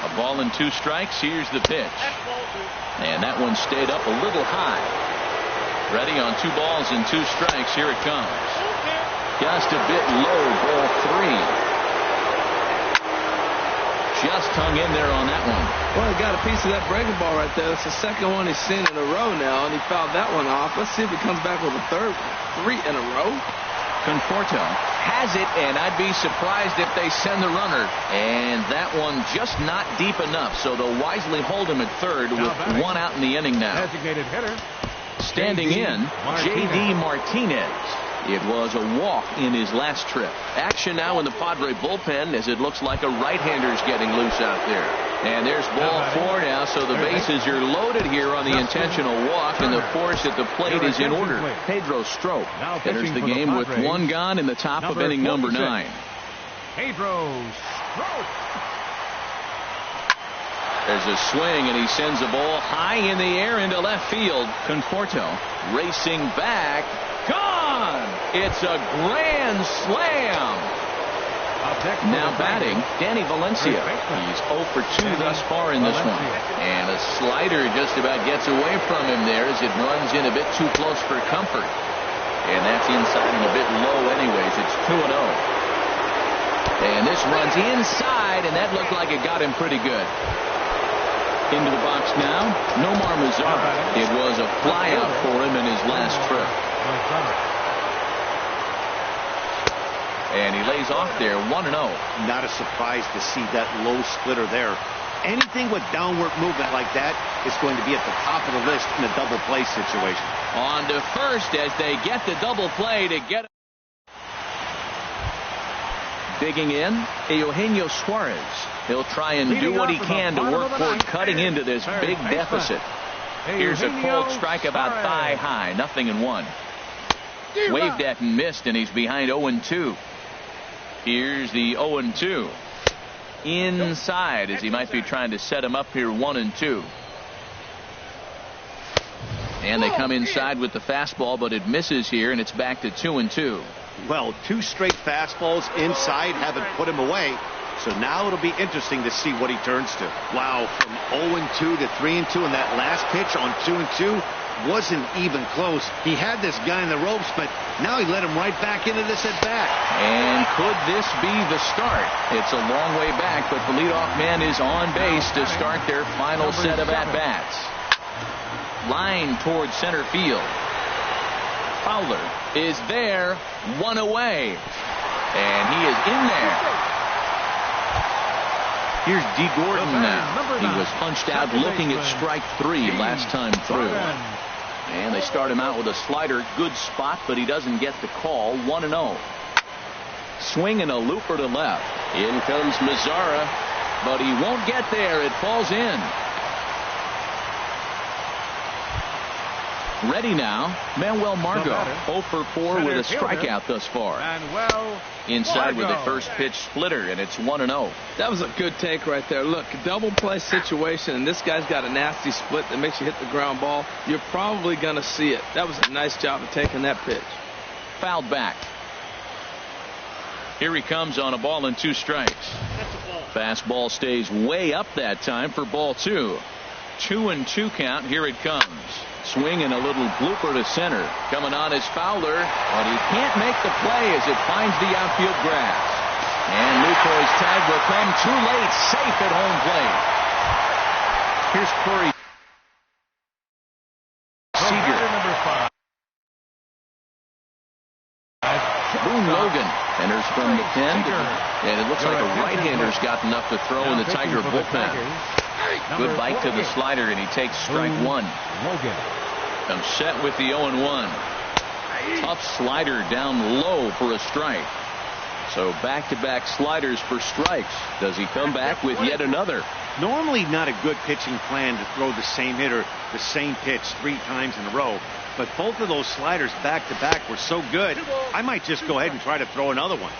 A ball and 2 strikes. Here's the pitch. And that one stayed up a little high. Ready on 2 balls and 2 strikes. Here it comes. Just a bit low, ball 3. Just hung in there on that one. Well, he got a piece of that breaking ball right there. That's the second one he's seen in a row now, and he fouled that one off. Let's see if he comes back with a third. 3 in a row. Conforto has it, and I'd be surprised if they send the runner. And that one just not deep enough, so they'll wisely hold him at third with 1 out in the inning now. Designated hitter. Standing in, J.D. Martinez. It was a walk in his last trip. Action now in the Padre bullpen as it looks like a right-hander's getting loose out there. And there's ball 4 now, so the bases are loaded here on the intentional walk, and the force at the plate is in order. Pedro Strop enters the game with 1 gone in the top of inning number 9. Pedro Strop. There's a swing, and he sends a ball high in the air into left field. Conforto racing back. Gone! It's a grand slam. Now batting, Danny Valencia. He's 0 for 2 thus far in this one. And a slider just about gets away from him there as it runs in a bit too close for comfort. And that's inside and a bit low anyways. It's 2-0. And this runs inside, and that looked like it got him pretty good. Into the box now, Nomar Mazara. It was a flyout for him in his last trip. And he lays off there, 1-0. Not a surprise to see that low splitter there. Anything with downward movement like that is going to be at the top of the list in a double play situation. On to first as they get the double play to get it. Digging in, Eugenio Suarez. He'll try and do what he can to work toward cutting into this big deficit. Here's a cold strike about thigh high, 0-1. Waved at and missed, and he's behind 0-2. Here's the 0-2. Inside as he might be trying to set him up here, 1-2. And they come inside with the fastball, but it misses here, and it's back to 2-2. Well, 2 straight fastballs inside haven't put him away. So now it'll be interesting to see what he turns to. Wow, from 0-2 to 3-2, and that last pitch on 2-2 wasn't even close. He had this guy in the ropes, but now he let him right back into this at bat. And could this be the start? It's a long way back, but the leadoff man is on base to start their final set of at-bats. Line towards center field. Fowler is there, 1 away. And he is in there. Here's D. Gordon now. He was punched out looking at strike 3 last time through. And they start him out with a slider. Good spot, but he doesn't get the call. 1-0. Swing and a looper to left. In comes Mazara, but he won't get there. It falls in. Ready now, Manuel Margot, 0 for 4 with a strikeout thus far. Inside with the first pitch splitter, and it's 1-0. That was a good take right there. Look, double play situation, and this guy's got a nasty split that makes you hit the ground ball. You're probably going to see it. That was a nice job of taking that pitch. Fouled back. Here he comes on a ball and 2 strikes. Fastball stays way up that time for ball 2. 2-2 count. Here it comes. Swing and a little blooper to center. Coming on is Fowler, but he can't make the play as it finds the outfield grass. And Lucroy's tag will come too late, safe at home plate. Here's Corey Seager. Boone Logan enters from the pen, and it looks like a right-hander's got enough to throw in the Tiger bullpen. Good bite to the slider, and he takes strike 1. I'm set with the 0-1. Tough slider down low for a strike. So back-to-back sliders for strikes. Does he come back with yet another? Normally not a good pitching plan to throw the same hitter the same pitch 3 times in a row. But both of those sliders back-to-back were so good, I might just go ahead and try to throw another one.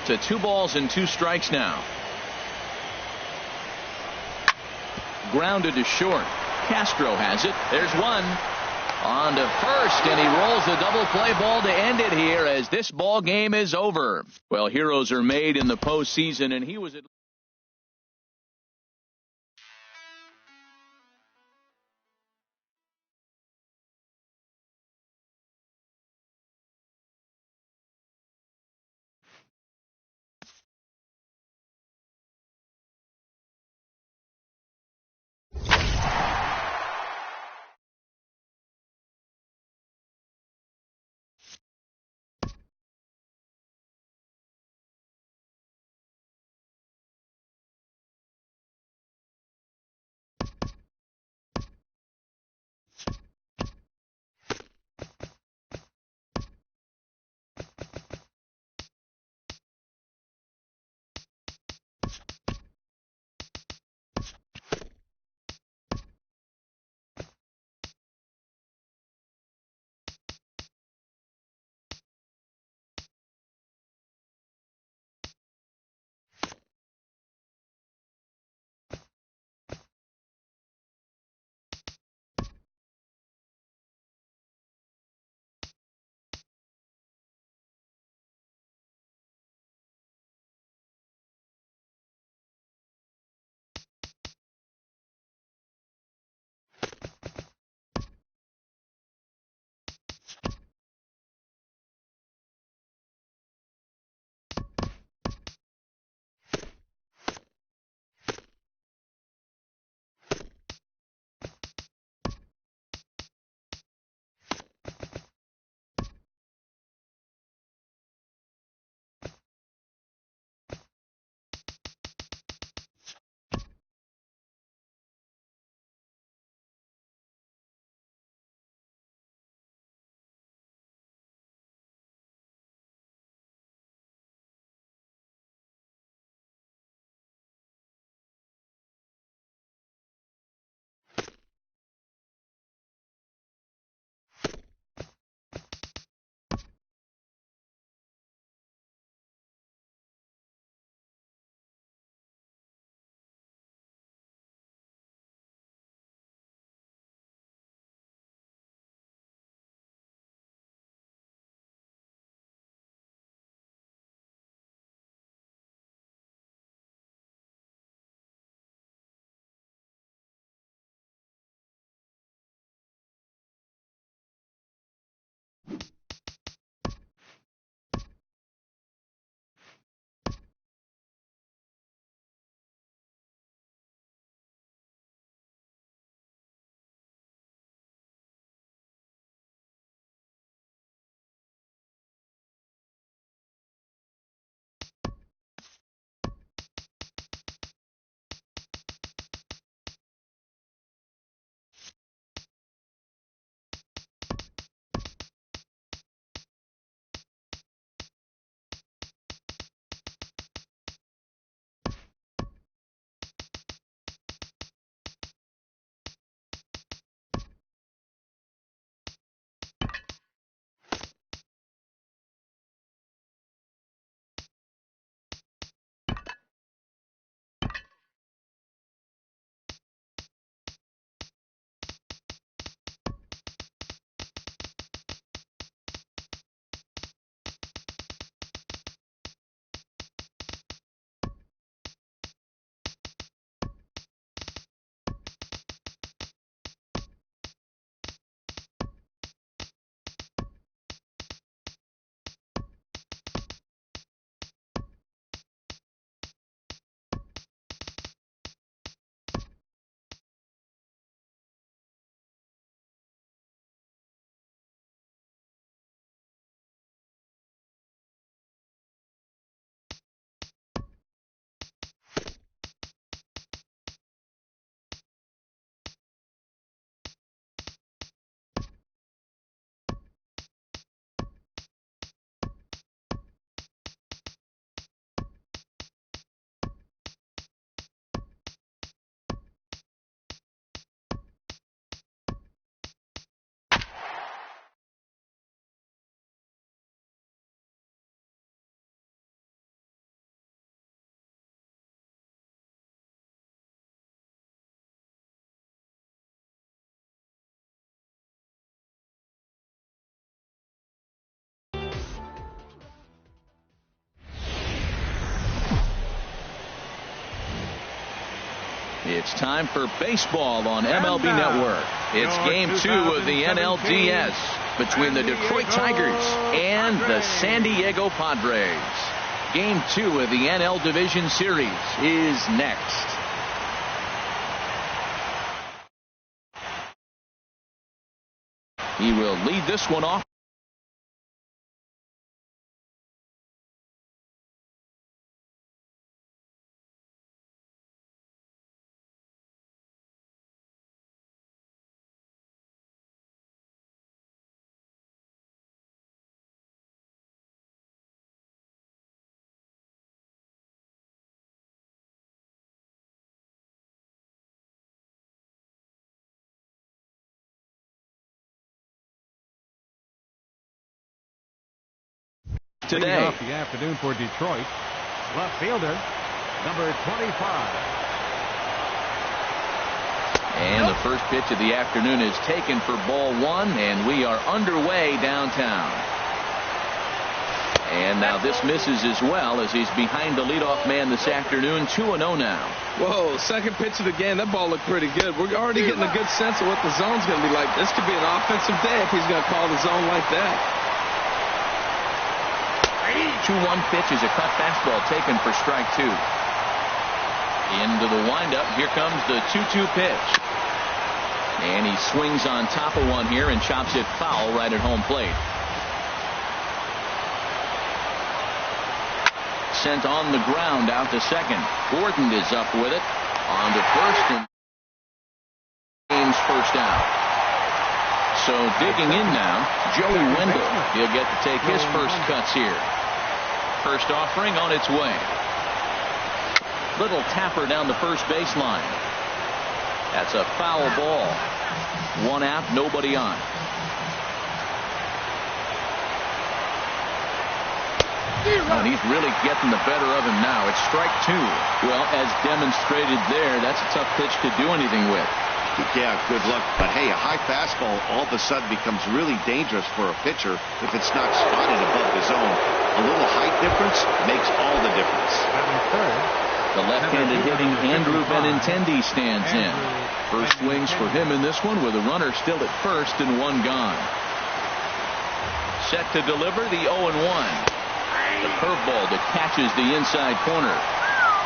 To 2 balls and 2 strikes now. Grounded to short. Castro has it. There's one. On to first, and he rolls the double play ball to end it here as this ball game is over. Well, heroes are made in the postseason, and he was at It's time for baseball on MLB Network. It's Game 2 of the NLDS between the Detroit Tigers and the San Diego Padres. Game 2 of the NL Division Series is next. He will lead this one off. Today. Off the afternoon for Detroit, left fielder, number 25. And the first pitch of the afternoon is taken for ball one, and we are underway downtown. And now this misses as well as he's behind the leadoff man this afternoon, 2-0 now. Whoa, second pitch of the game, that ball looked pretty good. We're already getting a good sense of what the zone's going to be like. This could be an offensive day if he's going to call the zone like that. 2-1 pitch is a cut fastball taken for strike two. Into the windup. Here comes the 2-2 pitch. And he swings on top of one here and chops it foul right at home plate. Sent on the ground out to second. Gordon is up with it. On to first and game's first out. So digging in now, Joey Wendell. He'll get to take his first cuts here. First offering on its way. Little tapper down the first baseline. That's a foul ball. One out, nobody on. And he's really getting the better of him now. It's strike two. Well, as demonstrated there, that's a tough pitch to do anything with. Yeah, good luck. But hey, a high fastball all of a sudden becomes really dangerous for a pitcher if it's not spotted above the zone. A little height difference makes all the difference. The left-handed hitting Andrew Benintendi stands in. First swings for him in this one with a runner still at first and one gone. Set to deliver the 0-1. The curveball that catches the inside corner.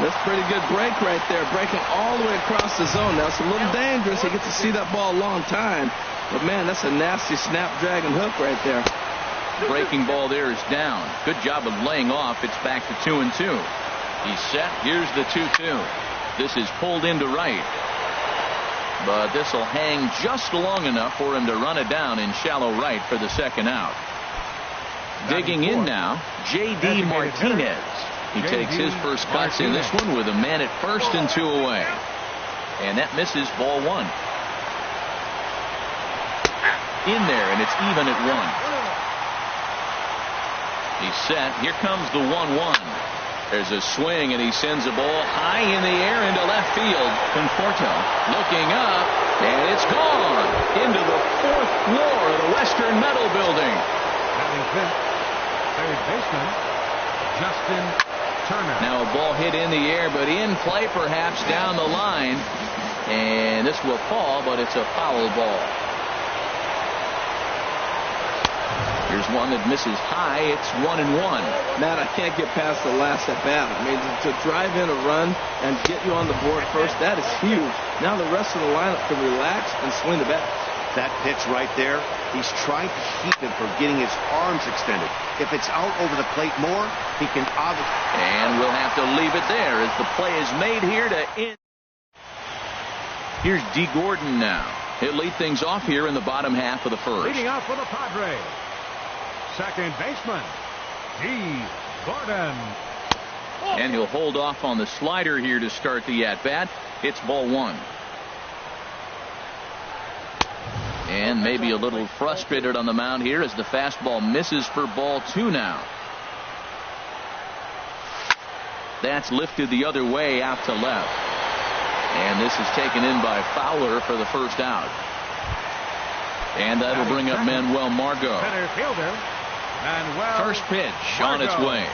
That's pretty good break right there, breaking all the way across the zone. Now it's a little dangerous. He gets to see that ball a long time. But, man, that's a nasty snapdragon hook right there. Breaking ball there is down. Good job of laying off. It's back to 2-2. He's set. Here's the 2-2. This is pulled into right. But this will hang just long enough for him to run it down in shallow right for the second out. Digging in now, J.D. Martinez. He takes his first cuts in this one with a man at first and two away. And that misses ball one. In there, and it's even at one. He's set. Here comes the 1-1. There's a swing, and he sends a ball high in the air into left field. Conforto looking up, and it's gone into the fourth floor of the Western Metal Building. Having fifth, third baseman, Justin Turner. Now a ball hit in the air, but in play perhaps down the line. And this will fall, but it's a foul ball. Here's one that misses high. It's 1-1. Matt, I can't get past the last at bat. I mean, to drive in a run and get you on the board first, that is huge. Now the rest of the lineup can relax and swing the bat. That pitch right there, he's trying to keep him from getting his arms extended. If it's out over the plate more, he can obviously. And we'll have to leave it there as the play is made here to end. Here's D. Gordon now. He'll lead things off here in the bottom half of the first. Leading off for the Padres, second baseman, D. Gordon. And he'll hold off on the slider here to start the at-bat. It's ball one. And maybe a little frustrated on the mound here as the fastball misses for ball two now. That's lifted the other way out to left. And this is taken in by Fowler for the first out. And that'll bring up Manuel Margot. Center fielder, Manuel First pitch on its way.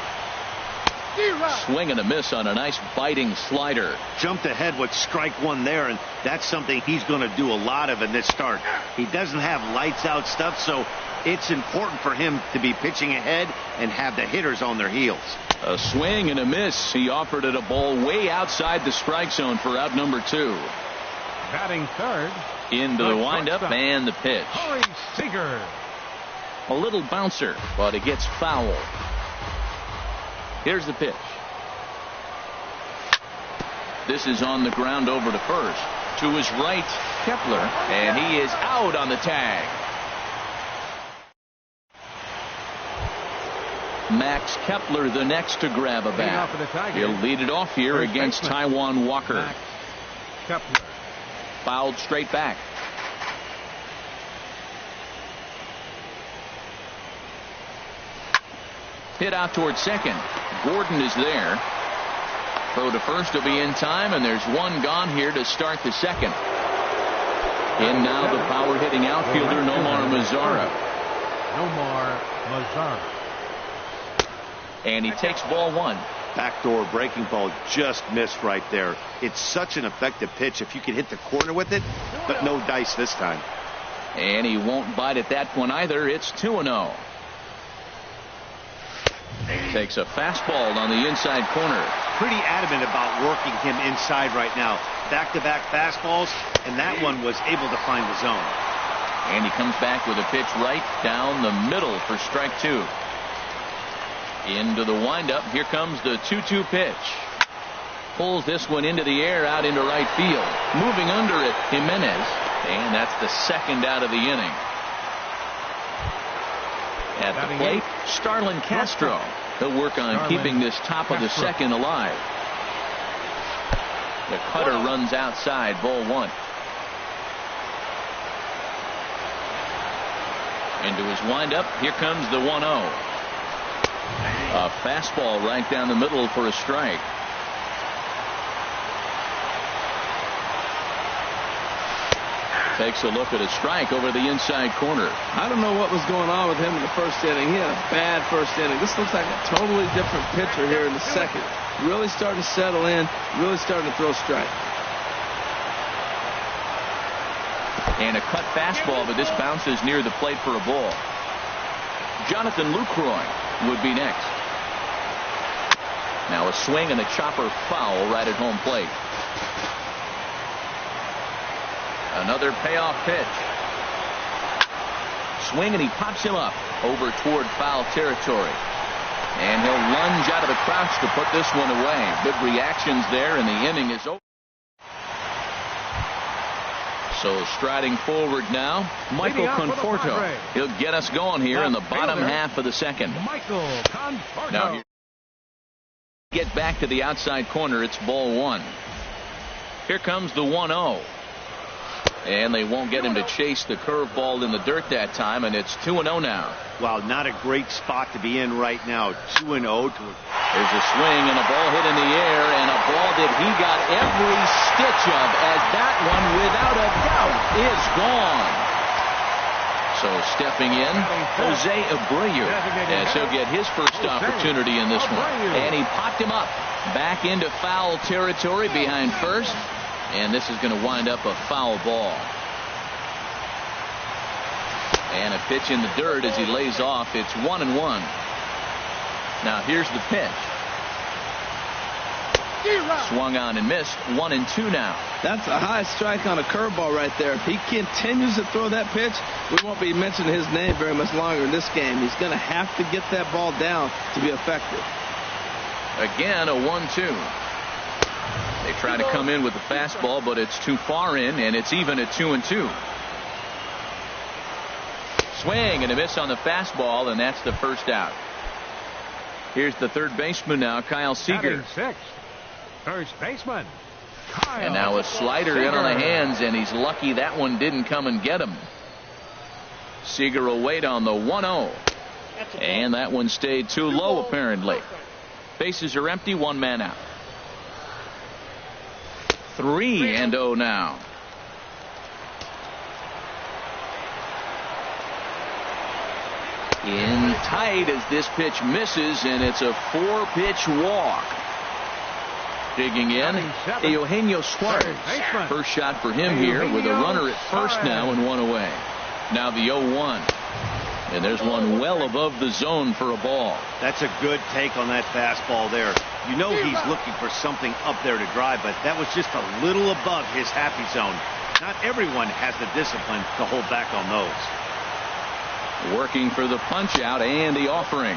Swing and a miss on a nice biting slider. Jumped ahead with strike one there, and that's something he's going to do a lot of in this start. He doesn't have lights out stuff, so it's important for him to be pitching ahead and have the hitters on their heels. A swing and a miss. He offered it a ball way outside the strike zone for out number 2. Batting third. Into the windup and the pitch. Corey Seager. A little bouncer, but it gets foul. Here's the pitch. This is on the ground over to first. To his right, Kepler, and he is out on the tag. Max Kepler the next to grab a bat. He'll lead it off here against Taijuan Walker. Max Kepler. Fouled straight back. Hit out towards second. Gordon is there. Throw to first will be in time, and there's one gone here to start the second. In now the power hitting outfielder Nomar Mazara. Nomar Mazara. And he takes ball 1. Backdoor breaking ball just missed right there. It's such an effective pitch if you can hit the corner with it, but no dice this time. And he won't bite at that one either. It's 2-0. Takes a fastball on the inside corner. Pretty adamant about working him inside right now. Back-to-back fastballs, and that one was able to find the zone. And he comes back with a pitch right down the middle for strike 2. Into the windup. Here comes the 2-2 pitch. Pulls this one into the air out into right field. Moving under it, Jimenez. And that's the second out of the inning. At the plate, Starlin Castro. He'll work on keeping this top of the second alive. The cutter runs outside, ball 1. Into his windup. Here comes the 1-0. A fastball right down the middle for a strike. Takes a look at a strike over the inside corner. I don't know what was going on with him in the first inning. He had a bad first inning. This looks like a totally different pitcher here in the second. Really starting to settle in. Really starting to throw strike. And a cut fastball, but this bounces near the plate for a ball. Jonathan Lucroy would be next. Now a swing and a chopper foul right at home plate. Another payoff pitch. Swing and he pops him up over toward foul territory. And he'll lunge out of the crouch to put this one away. Good reactions there, and the inning is over. So striding forward now, Michael Conforto. He'll get us going here in the bottom half of the second. Michael Conforto. Now get back to the outside corner. It's ball 1. Here comes the 1-0. And they won't get him to chase the curveball in the dirt that time, and it's 2-0 now. Wow, not a great spot to be in right now. 2-0. There's a swing and a ball hit in the air, and a ball that he got every stitch of, as that one, without a doubt, is gone. So stepping in, Jose Abreu, as he'll get his first opportunity in this one. And he popped him up back into foul territory behind first. And this is going to wind up a foul ball. And a pitch in the dirt as he lays off. It's 1-1. Now here's the pitch. Swung on and missed. 1-2 now. That's a high strike on a curveball right there. If he continues to throw that pitch, we won't be mentioning his name very much longer in this game. He's going to have to get that ball down to be effective. Again, a 1-2. They try to come in with the fastball, but it's too far in, and it's even at 2-2. Swing and a miss on the fastball, and that's the first out. Here's the third baseman now, Kyle Seager. First baseman, Kyle. And now a slider in on the hands, and he's lucky that one didn't come and get him. Seager will wait on the 1-0. And that one stayed too low, apparently. Bases are empty, one man out. 3-0 now. In tight as this pitch misses, and it's a 4-pitch walk. Digging in, Eugenio Suarez. First shot for him here with a runner at first now and one away. Now the 0-1. And there's one well above the zone for a ball. That's a good take on that fastball there. You know he's looking for something up there to drive, but that was just a little above his happy zone. Not everyone has the discipline to hold back on those. Working for the punch out and the offering.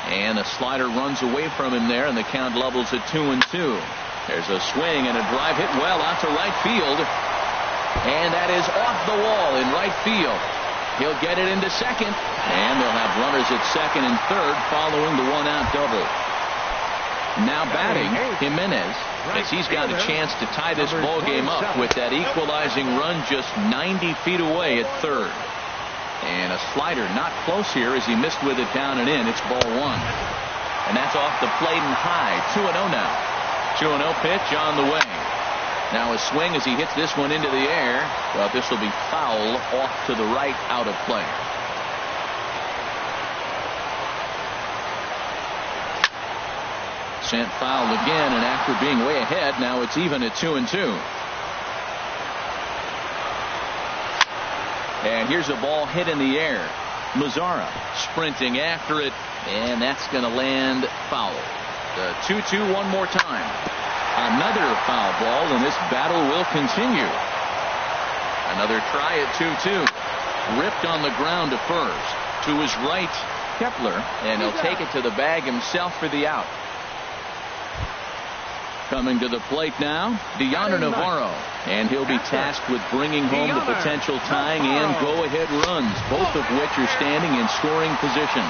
And a slider runs away from him there, and the count levels at 2-2. There's a swing and a drive hit well out to right field. And that is off the wall in right field. He'll get it into second, and they'll have runners at second and third following the one-out double. Now batting, Jimenez, as he's got a chance to tie this ball game up with that equalizing run just 90 feet away at third. And a slider not close here as he missed with it down and in. It's ball one. And that's off the plate and high. 2-0 now. 2-0 pitch on the way. Now a swing as he hits this one into the air. Well, this will be foul off to the right, out of play. Sent foul again, and after being way ahead, now it's even at 2-2. And here's a ball hit in the air. Mazzara sprinting after it, and that's going to land foul. The 2-2 one more time. Another foul ball, and this battle will continue. Another try at 2-2. Ripped on the ground to first. To his right, Kepler, and he'll take it to the bag himself for the out. Coming to the plate now, Diana Navarro, and he'll be tasked with bringing home the potential tying and go-ahead runs, both of which are standing in scoring position.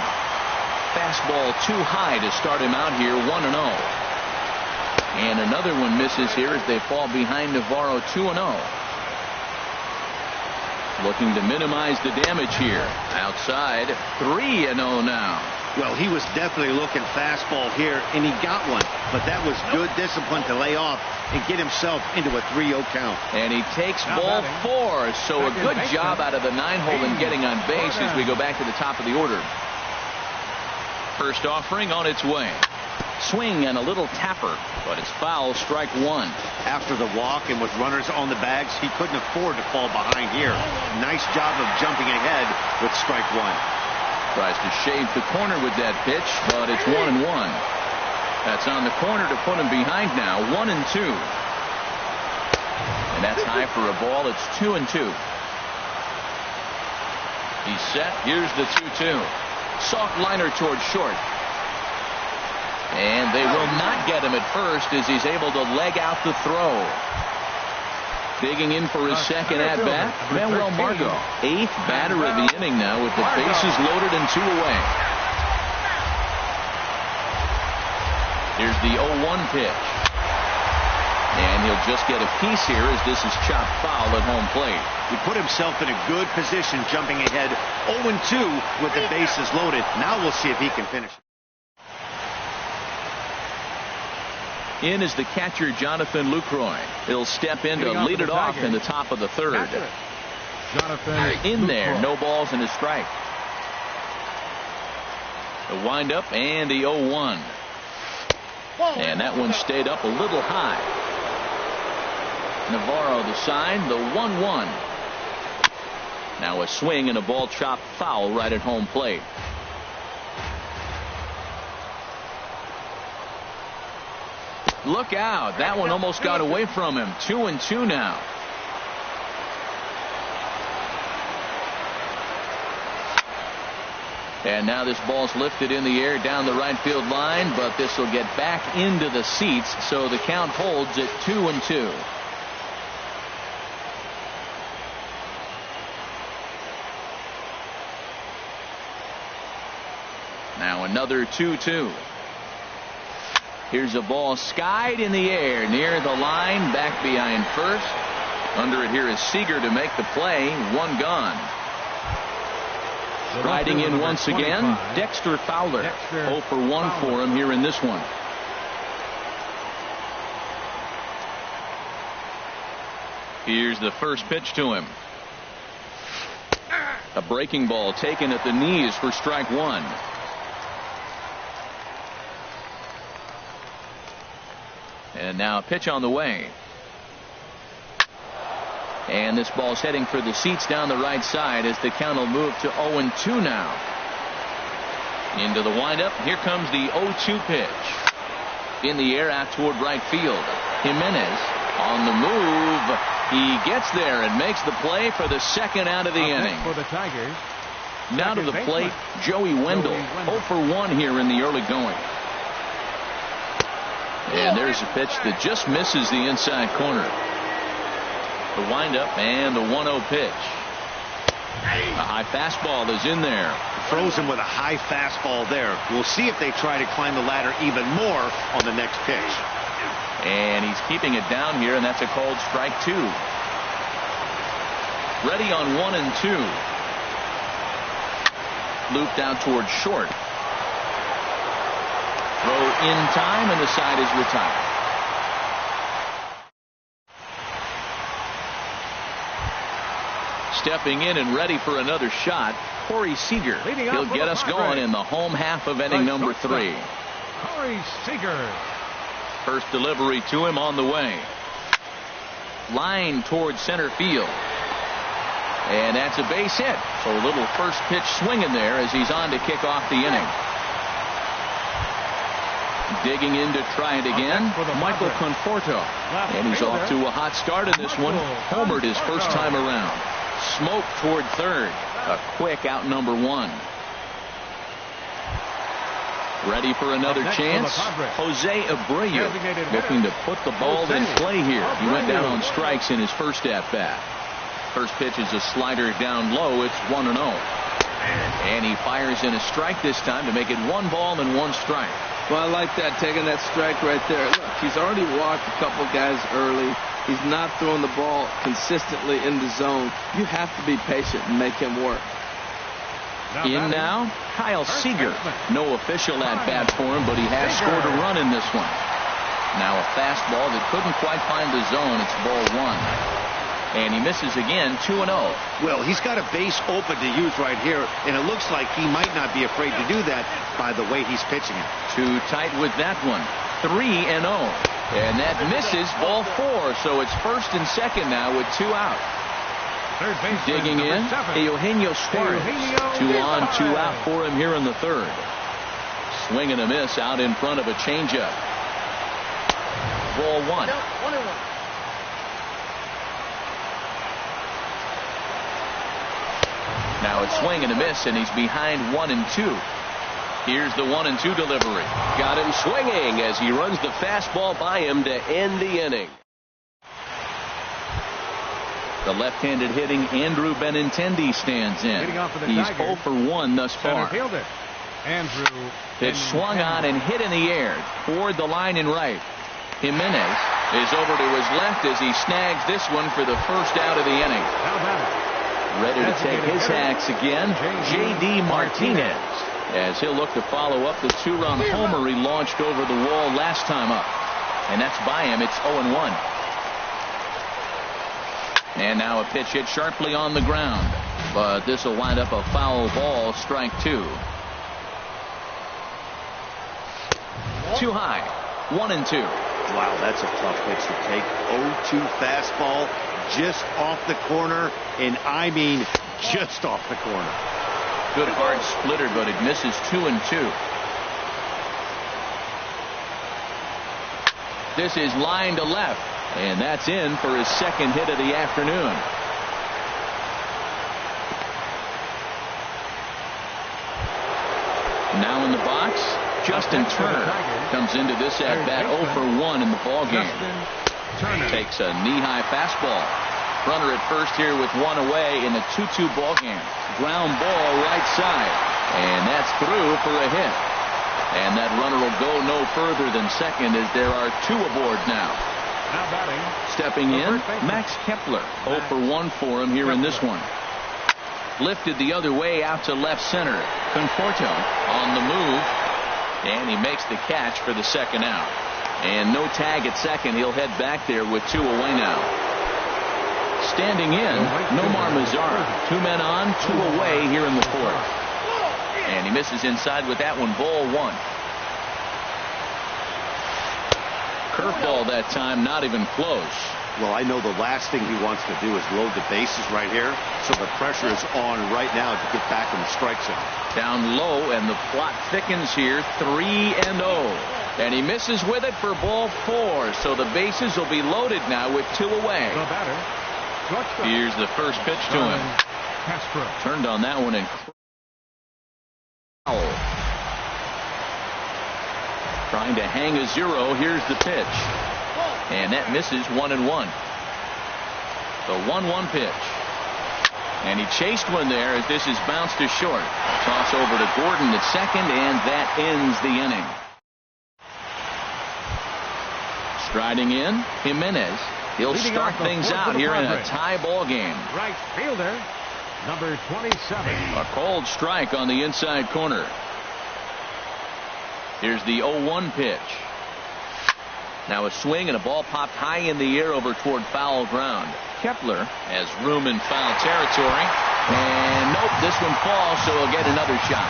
Fastball too high to start him out here, 1-0. And another one misses here as they fall behind Navarro, 2-0. Looking to minimize the damage here. Outside, 3-0 now. Well, he was definitely looking fastball here, and he got one. But that was good discipline to lay off and get himself into a 3-0 count. And he takes ball 4, so a good job out of the 9-hole in getting on base as we go back to the top of the order. First offering on its way. Swing and a little tapper, but it's foul, strike one. After the walk and with runners on the bags, he couldn't afford to fall behind here. Nice job of jumping ahead with strike one. Tries to shade the corner with that pitch, but it's 1-1. That's on the corner to put him behind now, 1-2. And that's high for a ball. It's 2-2. He's set. Here's the 2-2. Soft liner towards short. And they will not get him at first as he's able to leg out the throw. Digging in for his second at-bat, Manuel Margot. 8th batter of the inning now with the bases loaded and 2 away. Here's the 0-1 pitch. And he'll just get a piece here as this is chopped foul at home plate. He put himself in a good position jumping ahead 0-2 with the bases loaded. Now we'll see if he can finish. In is the catcher, Jonathan Lucroy. He'll step in to lead it off in the top of the third. In there, no balls and a strike. The windup and the 0-1. And that one stayed up a little high. Navarro the sign, the 1-1. Now a swing and a ball chopped foul right at home plate. Look out. That one almost got away from him. 2-2 now. And now this ball's lifted in the air down the right field line, but this will get back into the seats, so the count holds at 2-2. Now another 2-2. Here's a ball skied in the air near the line, back behind first. Under it here is Seager to make the play. One gone. Riding in once again, Dexter Fowler. 0 for 1 for him here in this one. Here's the first pitch to him. A breaking ball taken at the knees for strike one. And now a pitch on the way. And this ball's heading for the seats down the right side as the count will move to 0-2 now. Into the windup. Here comes the 0-2 pitch. In the air out toward right field. Jimenez on the move. He gets there and makes the play for the second out of the inning. For the Tigers. Now to the plate, Joey Wendell. 0 for 1 here in the early going. And there's a pitch that just misses the inside corner. The windup and the 1-0 pitch. A high fastball is in there. Throws him with a high fastball there. We'll see if they try to climb the ladder even more on the next pitch. And he's keeping it down here, and that's a called strike two. Ready on 1-2. Looped out towards short. Throw in time, and the side is retired. Stepping in and ready for another shot, Corey Seager. He'll get us going in the home half of inning number 3. Corey Seager. First delivery to him on the way. Line towards center field. And that's a base hit. So a little first pitch swinging there as he's on to kick off the inning. Digging in to try it again, Michael Conforto. And he's off to a hot start in this one. Homered his first time around. Smoke toward third. A quick out number 1. Ready for another chance. Jose Abreu looking to put the ball in play here. He went down on strikes in his first at bat. First pitch is a slider down low. It's 1-0. And he fires in a strike this time to make it 1 ball and 1 strike. Well, I like that, taking that strike right there. Look, he's already walked a couple guys early. He's not throwing the ball consistently in the zone. You have to be patient and make him work. In now, Kyle Seager. No official at bat for him, but he has scored a run in this one. Now a fastball that couldn't quite find the zone. It's ball 1. And he misses again, 2-0. Well, he's got a base open to use right here, and it looks like he might not be afraid to do that by the way he's pitching it. Too tight with that one. 3-0. And that misses, ball 4. So it's first and second now with 2 out. Digging in, Eugenio Suarez. 2 on, 2 out for him here in the third. Swing and a miss out in front of a changeup. Ball 1. Now it's swing and a miss, and he's behind 1-2. Here's the 1-2 delivery. Got him swinging as he runs the fastball by him to end the inning. The left-handed hitting Andrew Benintendi stands in. He's 0 for 1 thus far. Pitch swung on and hit in the air toward the line and right. Jimenez is over to his left as he snags this one for the first out of the inning. Ready to take his hacks again, J.D. Martinez, as he'll look to follow up the 2-run homer he launched over the wall last time up. And that's by him. It's 0-1. And now a pitch hit sharply on the ground. But this will wind up a foul ball, strike 2. Too high. 1-2. Wow, that's a tough pitch to take. 0-2 fastball just off the corner, and I mean just off the corner. Good hard splitter, but it misses 2-2. This is line to left, and that's in for his second hit of the afternoon. Now in the box, Justin Turner comes into this at bat 0 for 1 in the ballgame. Takes a knee-high fastball. Runner at first here with 1 away in a 2-2 ballgame. Ground ball right side, and that's through for a hit. And that runner will go no further than second as there are 2 aboard now. Stepping in, Max Kepler. 0 for 1 for him here in this one. Lifted the other way out to left center. Conforto on the move, and he makes the catch for the second out. And no tag at second. He'll head back there with 2 away now. standing in, Nomar Mazara. 2 men on, 2 away here in the 4th. And he misses inside with that one, ball 1. Curveball that time, not even close. Well, I know the last thing he wants to do is load the bases right here, so the pressure is on right now to get back in the strike zone. Down low, and the plot thickens here, 3-0. And he misses with it for ball 4, so the bases will be loaded now with 2 away. The batter, shortstop. Here's the first pitch to him. Castro. Turned on that one and foul. Trying to hang a 0. Here's the pitch. And that misses 1-1. The 1-1 pitch. And he chased one there as this is bounced to short. Toss over to Gordon at second, and that ends the inning. Striding in, Jimenez. He'll start things out here in a tie ball game. Right fielder, number 27. A cold strike on the inside corner. Here's the 0-1 pitch. Now a swing and a ball popped high in the air over toward foul ground. Kepler has room in foul territory. And nope, this one falls, so he'll get another shot.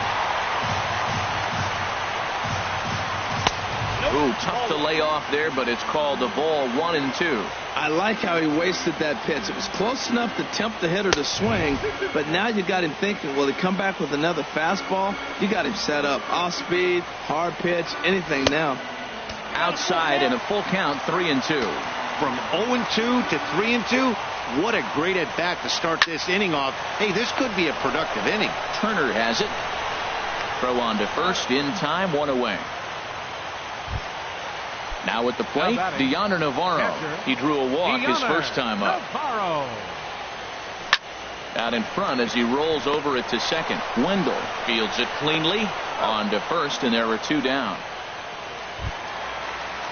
Ooh, tough to lay off there, but it's called the ball 1-2. I like how he wasted that pitch. It was close enough to tempt the hitter to swing, but now you got him thinking, will he come back with another fastball? You got him set up. Off speed, hard pitch, anything now. Outside and a full count, 3-2. From 0-2 to 3-2, what a great at bat to start this inning off. Hey, this could be a productive inning. Turner has it. Throw on to first in time, 1 away. Now at the plate, Deoner Navarro. He drew a walk his first time up. Out in front as he rolls over it to second. Wendell fields it cleanly on to first, and there are 2 down.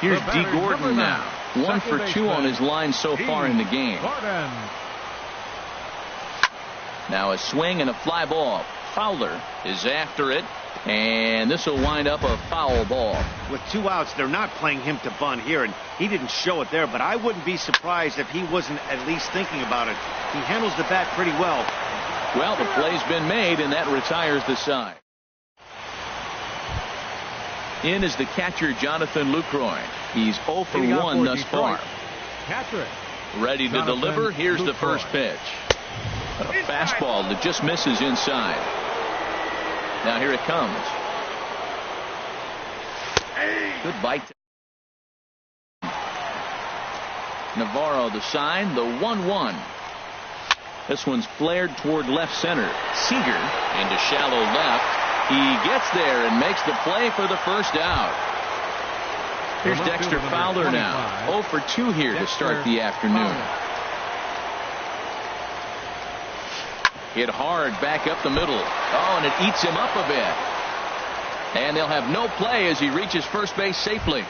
Here's D. Gordon now. 1 for 2 on his line so far in the game. Now a swing and a fly ball. Fowler is after it, and this will wind up a foul ball. With 2 outs, they're not playing him to bunt here, and he didn't show it there, but I wouldn't be surprised if he wasn't at least thinking about it. He handles the bat pretty well. Well, the play's been made, and that retires the side. In is the catcher, Jonathan Lucroy. He's 0 for 1 thus far. Ready to deliver. Here's the first pitch. A fastball that just misses inside. Now here it comes. Good bite. Navarro the sign, the 1-1. This one's flared toward left center. Seager into shallow left. He gets there and makes the play for the first out. Here's Dexter Fowler now. 0 for 2 here to start the afternoon. Hit hard back up the middle. Oh, and it eats him up a bit. And they'll have no play as he reaches first base safely.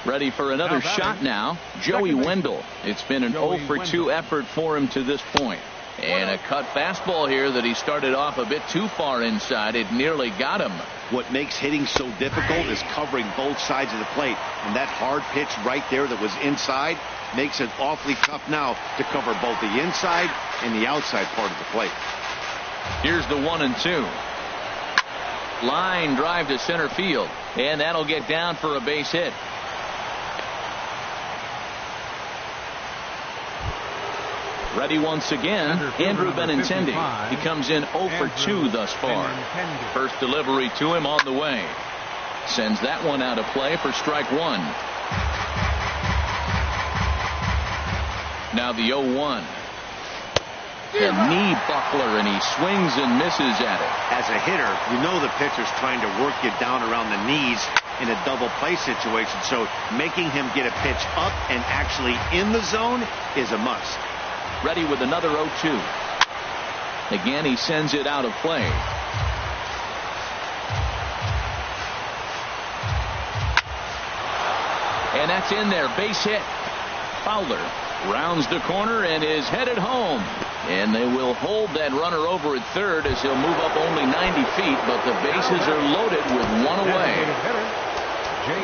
Ready for another shot now. Joey Wendell. It's been an 0 for 2 effort for him to this point. And a cut fastball here that he started off a bit too far inside. It nearly got him. What makes hitting so difficult is covering both sides of the plate. And that hard pitch right there that was inside makes it awfully tough now to cover both the inside and the outside part of the plate. Here's the 1-2. Line drive to center field. And that'll get down for a base hit. Ready once again, Andrew Benintendi. He comes in 0 for 2 thus far. First delivery to him on the way. Sends that one out of play for strike 1. Now the 0-1. The knee buckler, and he swings and misses at it. As a hitter, you know the pitcher's trying to work you down around the knees in a double play situation, so making him get a pitch up and actually in the zone is a must. Ready with another 0-2. Again, he sends it out of play. And that's in there. Base hit. Fowler rounds the corner and is headed home. And they will hold that runner over at third as he'll move up only 90 feet, but the bases are loaded with 1 away.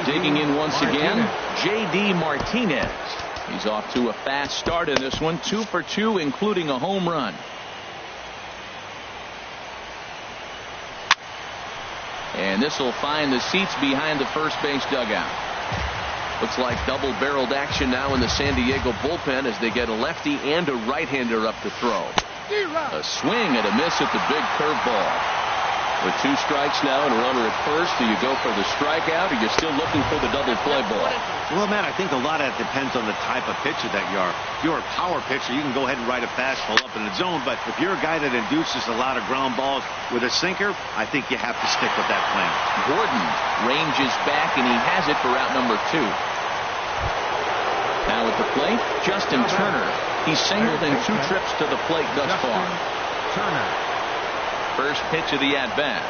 Digging in once again, J.D. Martinez. He's off to a fast start in this one. 2 for 2, including a home run. And this will find the seats behind the first base dugout. Looks like double-barreled action now in the San Diego bullpen as they get a lefty and a right-hander up to throw. A swing and a miss at the big curveball. With 2 strikes now and a runner at first, do you go for the strikeout, or are you still looking for the double play ball? Well, Matt, I think a lot of that depends on the type of pitcher that you are. If you're a power pitcher, you can go ahead and ride a fastball up in the zone. But if you're a guy that induces a lot of ground balls with a sinker, I think you have to stick with that plan. Gordon ranges back, and he has it for out number 2. Now at the plate, Justin Turner. He's singled in 2 trips to the plate thus far. Turner. First pitch of the at-bat.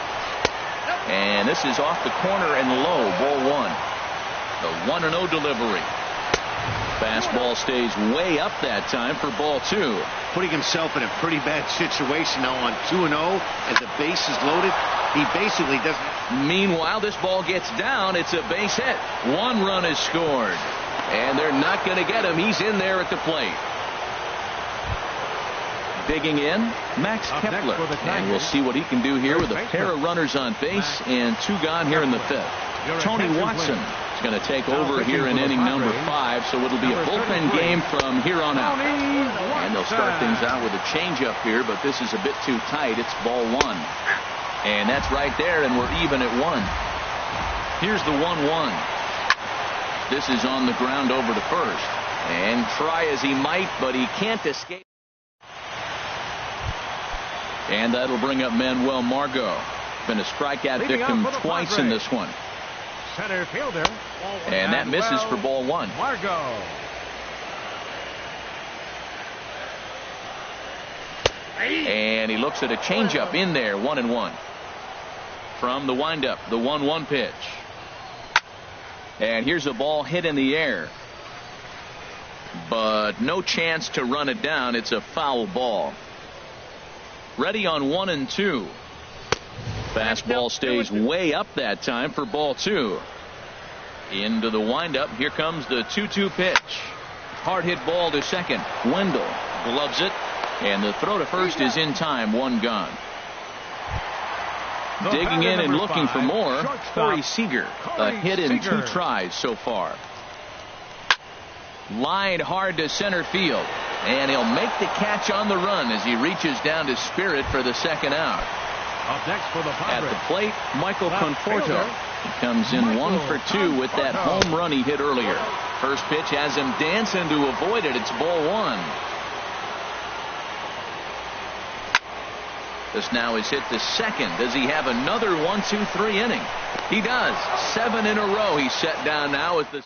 And this is off the corner and low, ball 1. The 1-0 delivery. Fastball stays way up that time for ball 2. Putting himself in a pretty bad situation now on 2-0 as the base is loaded. He basically doesn't. Meanwhile, this ball gets down. It's a base hit. 1 run is scored. And they're not going to get him. He's in there at the plate. Digging in, Max Kepler, and we'll see what he can do here with a pair of runners on base and 2 gone here in the 5th. Tony Watson is going to take over here in inning number 5, so it'll be a bullpen game from here on out. And they'll start things out with a changeup here, but this is a bit too tight. It's ball 1. And that's right there, and we're even at 1. Here's the 1-1. This is on the ground over to first. And try as he might, but he can't escape. And that'll bring up Manuel Margot. Been a strikeout victim twice in this one. Center fielder. And that misses for ball 1. Margot. And he looks at a changeup in there, 1-1. From the windup, the 1-1 pitch. And here's a ball hit in the air. But no chance to run it down. It's a foul ball. Ready on 1-2. Fastball stays way up that time for ball 2. Into the windup. Here comes the 2-2 pitch. Hard hit ball to second. Wendell gloves it. And the throw to first is in time. 1 gone. Digging in and looking for more, Corey Seager. A hit in 2 tries so far. Lined hard to center field. And he'll make the catch on the run as he reaches down to Spirit for the 2nd out. Up next for the At the plate, Michael Conforto. He comes in 1 for 2 with that home run he hit earlier. First pitch has him dancing to avoid it. It's ball 1. This now is hit to second. Does he have another 1-2-3 inning? He does. 7 in a row. He's set down now at the.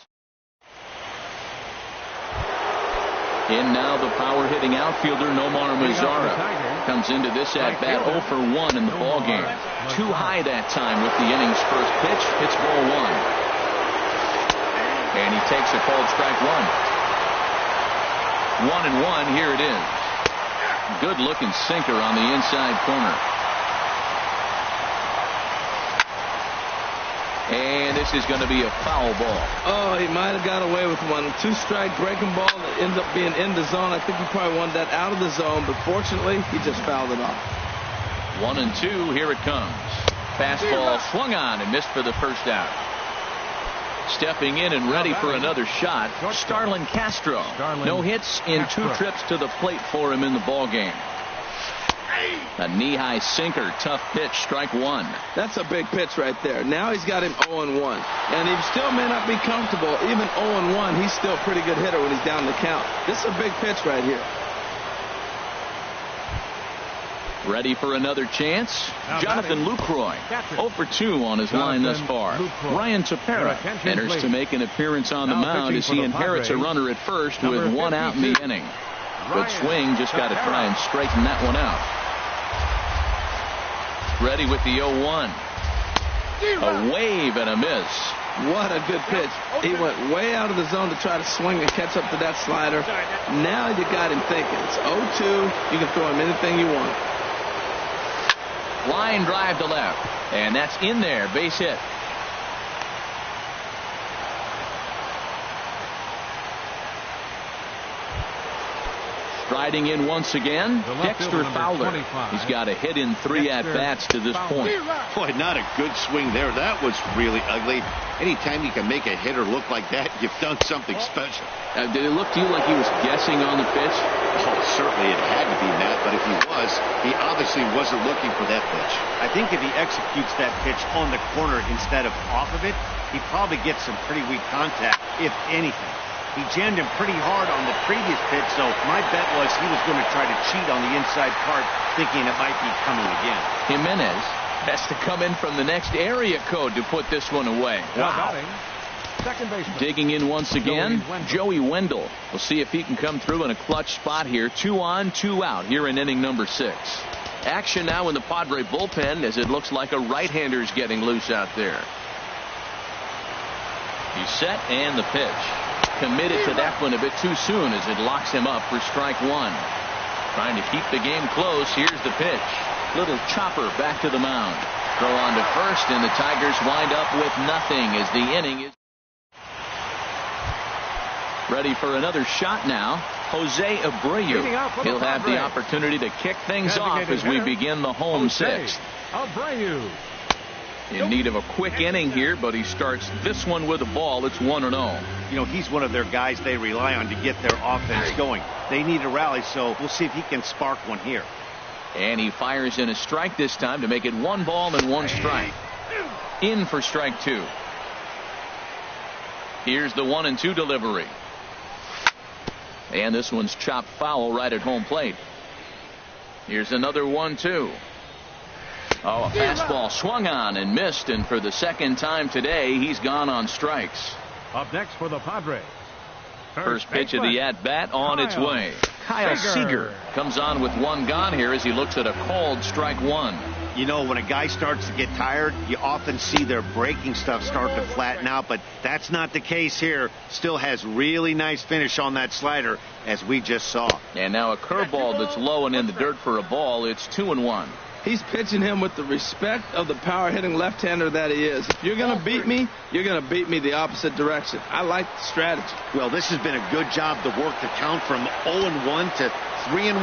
In now the power hitting outfielder Nomar Mazara comes into this at bat 0 for 1 in the ball game. Too high that time with the inning's first pitch. It's ball 1. And he takes a called strike 1. 1-1. Here it is. Good looking sinker on the inside corner. And this is going to be a foul ball. Oh, he might have got away with one. 2-strike breaking ball that ended up being in the zone. I think he probably wanted that out of the zone, but fortunately, he just fouled it off. 1-2. Here it comes. Fastball swung on and missed for the first out. Stepping in and ready for another shot, Starlin Castro. No hits in 2 trips to the plate for him in the ball game. A knee-high sinker, tough pitch, strike 1. That's a big pitch right there. Now he's got him 0-1. And he still may not be comfortable. Even 0-1, he's still a pretty good hitter when he's down the count. This is a big pitch right here. Ready for another chance? Jonathan Lucroy, 0 for 2 on his line thus far. Ryan Tepera enters to make an appearance on the mound as he inherits a runner at first with 1 out in the inning. Good swing, just got to try and straighten that one out. Ready with the 0-1. A wave and a miss. What a good pitch. He went way out of the zone to try to swing and catch up to that slider. Now you got him thinking. It's 0-2. You can throw him anything you want. Line drive to left. And that's in there. Base hit. Riding in once again, Dexter Fowler. He's got a hit in 3 at-bats to this point. Boy, not a good swing there. That was really ugly. Anytime you can make a hitter look like that, you've done something special. Did it look to you like he was guessing on the pitch? Oh, certainly it had to be, Matt, but if he was, he obviously wasn't looking for that pitch. I think if he executes that pitch on the corner instead of off of it, he probably gets some pretty weak contact, if anything. He jammed him pretty hard on the previous pitch, so my bet was he was going to try to cheat on the inside part, thinking it might be coming again. Jimenez has to come in from the next area code to put this one away. Wow. Second baseman. Digging in once again, Joey Wendell. We'll see if he can come through in a clutch spot here. 2 on, 2 out here in inning number 6. Action now in the Padre bullpen as it looks like a right-hander's getting loose out there. He's set and the pitch. Committed to that one a bit too soon as it locks him up for strike 1. Trying to keep the game close. Here's the pitch. Little chopper back to the mound. Throw on to first, and the Tigers wind up with nothing as the inning is ready for another shot now. Jose Abreu. He'll have the opportunity to kick things off as we begin the home 6th. Abreu. In need of a quick inning here, but he starts this one with a ball. It's 1-0. You know, he's one of their guys they rely on to get their offense going. They need a rally, so we'll see if he can spark one here. And he fires in a strike this time to make it 1 ball and 1 strike. In for strike 2. Here's the 1-2 delivery. And this one's chopped foul right at home plate. Here's another 1-2. Oh, a fastball swung on and missed, and for the second time today, he's gone on strikes. Up next for the Padres. First pitch of the at-bat on its way. Kyle Seager comes on with 1 gone here as he looks at a called strike 1. You know, when a guy starts to get tired, you often see their breaking stuff start to flatten out, but that's not the case here. Still has really nice finish on that slider, as we just saw. And now a curveball that's low and in the dirt for a ball. It's 2-1. He's pitching him with the respect of the power-hitting left-hander that he is. If you're going to beat me, you're going to beat me the opposite direction. I like the strategy. Well, this has been a good job to work the count from 0-1 to 3-1,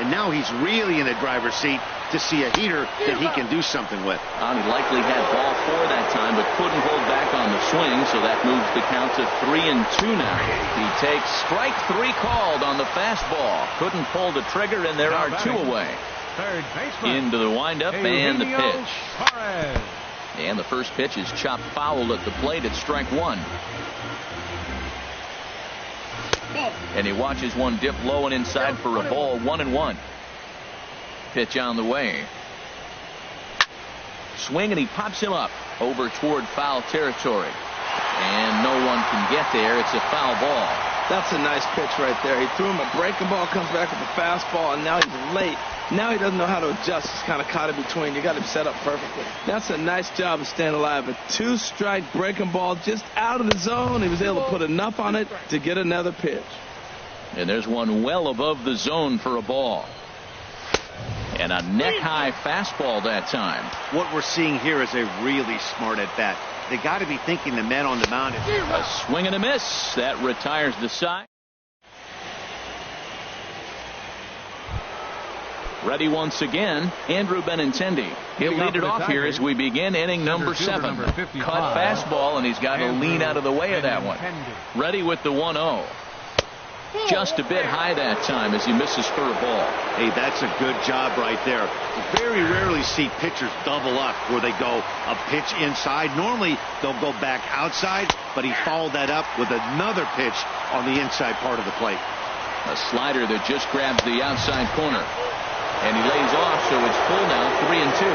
and now he's really in the driver's seat to see a heater that he can do something with. He likely had ball 4 that time, but couldn't hold back on the swing, so that moves the count to 3-2 now. He takes strike 3 called on the fastball. Couldn't pull the trigger, and there are 2 away. Third baseman. Into the windup and the pitch. Torres. And the first pitch is chopped foul at the plate at strike 1. And he watches one dip low and inside for a ball. 1-1. Pitch on the way. Swing, and he pops him up over toward foul territory. And no one can get there. It's a foul ball. That's a nice pitch right there. He threw him a breaking ball, comes back with a fastball, and now he's late. Now he doesn't know how to adjust. He's kind of caught in between. You got him set up perfectly. That's a nice job of staying alive. A 2-strike breaking ball just out of the zone. He was able to put enough on it to get another pitch. And there's one well above the zone for a ball. And a neck-high fastball that time. What we're seeing here is a really smart at-bat. They got to be thinking the men on the mound. A swing and a miss. That retires the side. Ready once again, Andrew Benintendi. He'll lead it off here as we begin inning number 7. Cut fastball, and he's got to lean out of the way of that one. Ready with the 1-0. Just a bit high that time as he misses for a ball. Hey, that's a good job right there. Very rarely see pitchers double up where they go a pitch inside. Normally, they'll go back outside, but he followed that up with another pitch on the inside part of the plate. A slider that just grabs the outside corner. And he lays off, so it's full now, 3-2.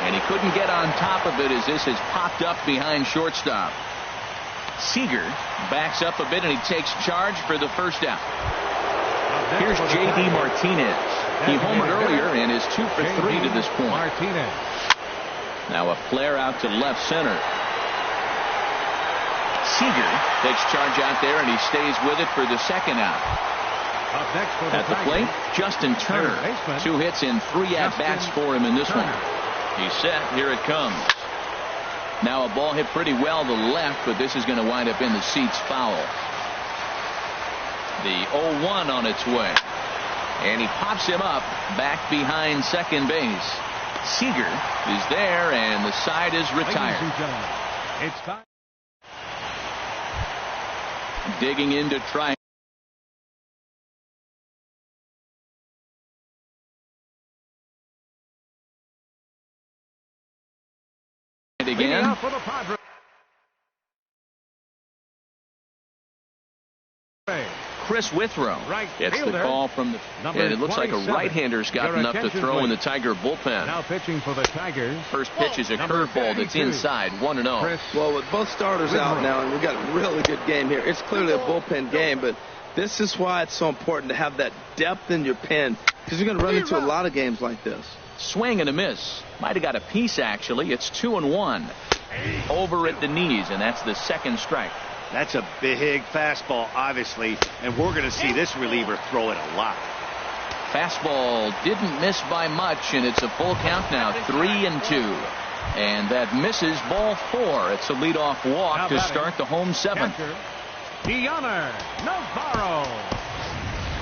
And he couldn't get on top of it as this has popped up behind shortstop. Seager backs up a bit, and he takes charge for the first out. Here's J.D. Martinez. He homered earlier and is 2 for 3 to this point. Now a flare out to left center. Seager takes charge out there, and he stays with it for the second out. At the plate, Justin Turner. 2 hits and 3 at-bats for him in this one. He's set. Here it comes. Now a ball hit pretty well to the left, but this is going to wind up in the seats foul. The 0-1 on its way. And he pops him up back behind second base. Seager is there, and the side is retired. Ladies and gentlemen, it's time. Digging in to try it again. Chris Withrow gets the call from the, and it looks like a right-hander's gotten up to throw in the Tiger bullpen. Now pitching for the Tigers. First pitch is a curveball that's inside, 1-0. Well, with both starters out now, and we've got a really good game here. It's clearly a bullpen game, but this is why it's so important to have that depth in your pen, because you're going to run into a lot of games like this. Swing and a miss. Might have got a piece, actually. It's 2-1. Over at the knees, and that's the second strike. That's a big fastball, obviously, and we're going to see this reliever throw it a lot. Fastball didn't miss by much, and it's a full count now, 3-2. And that misses ball 4. It's a leadoff walk to start the home seventh. Navarro.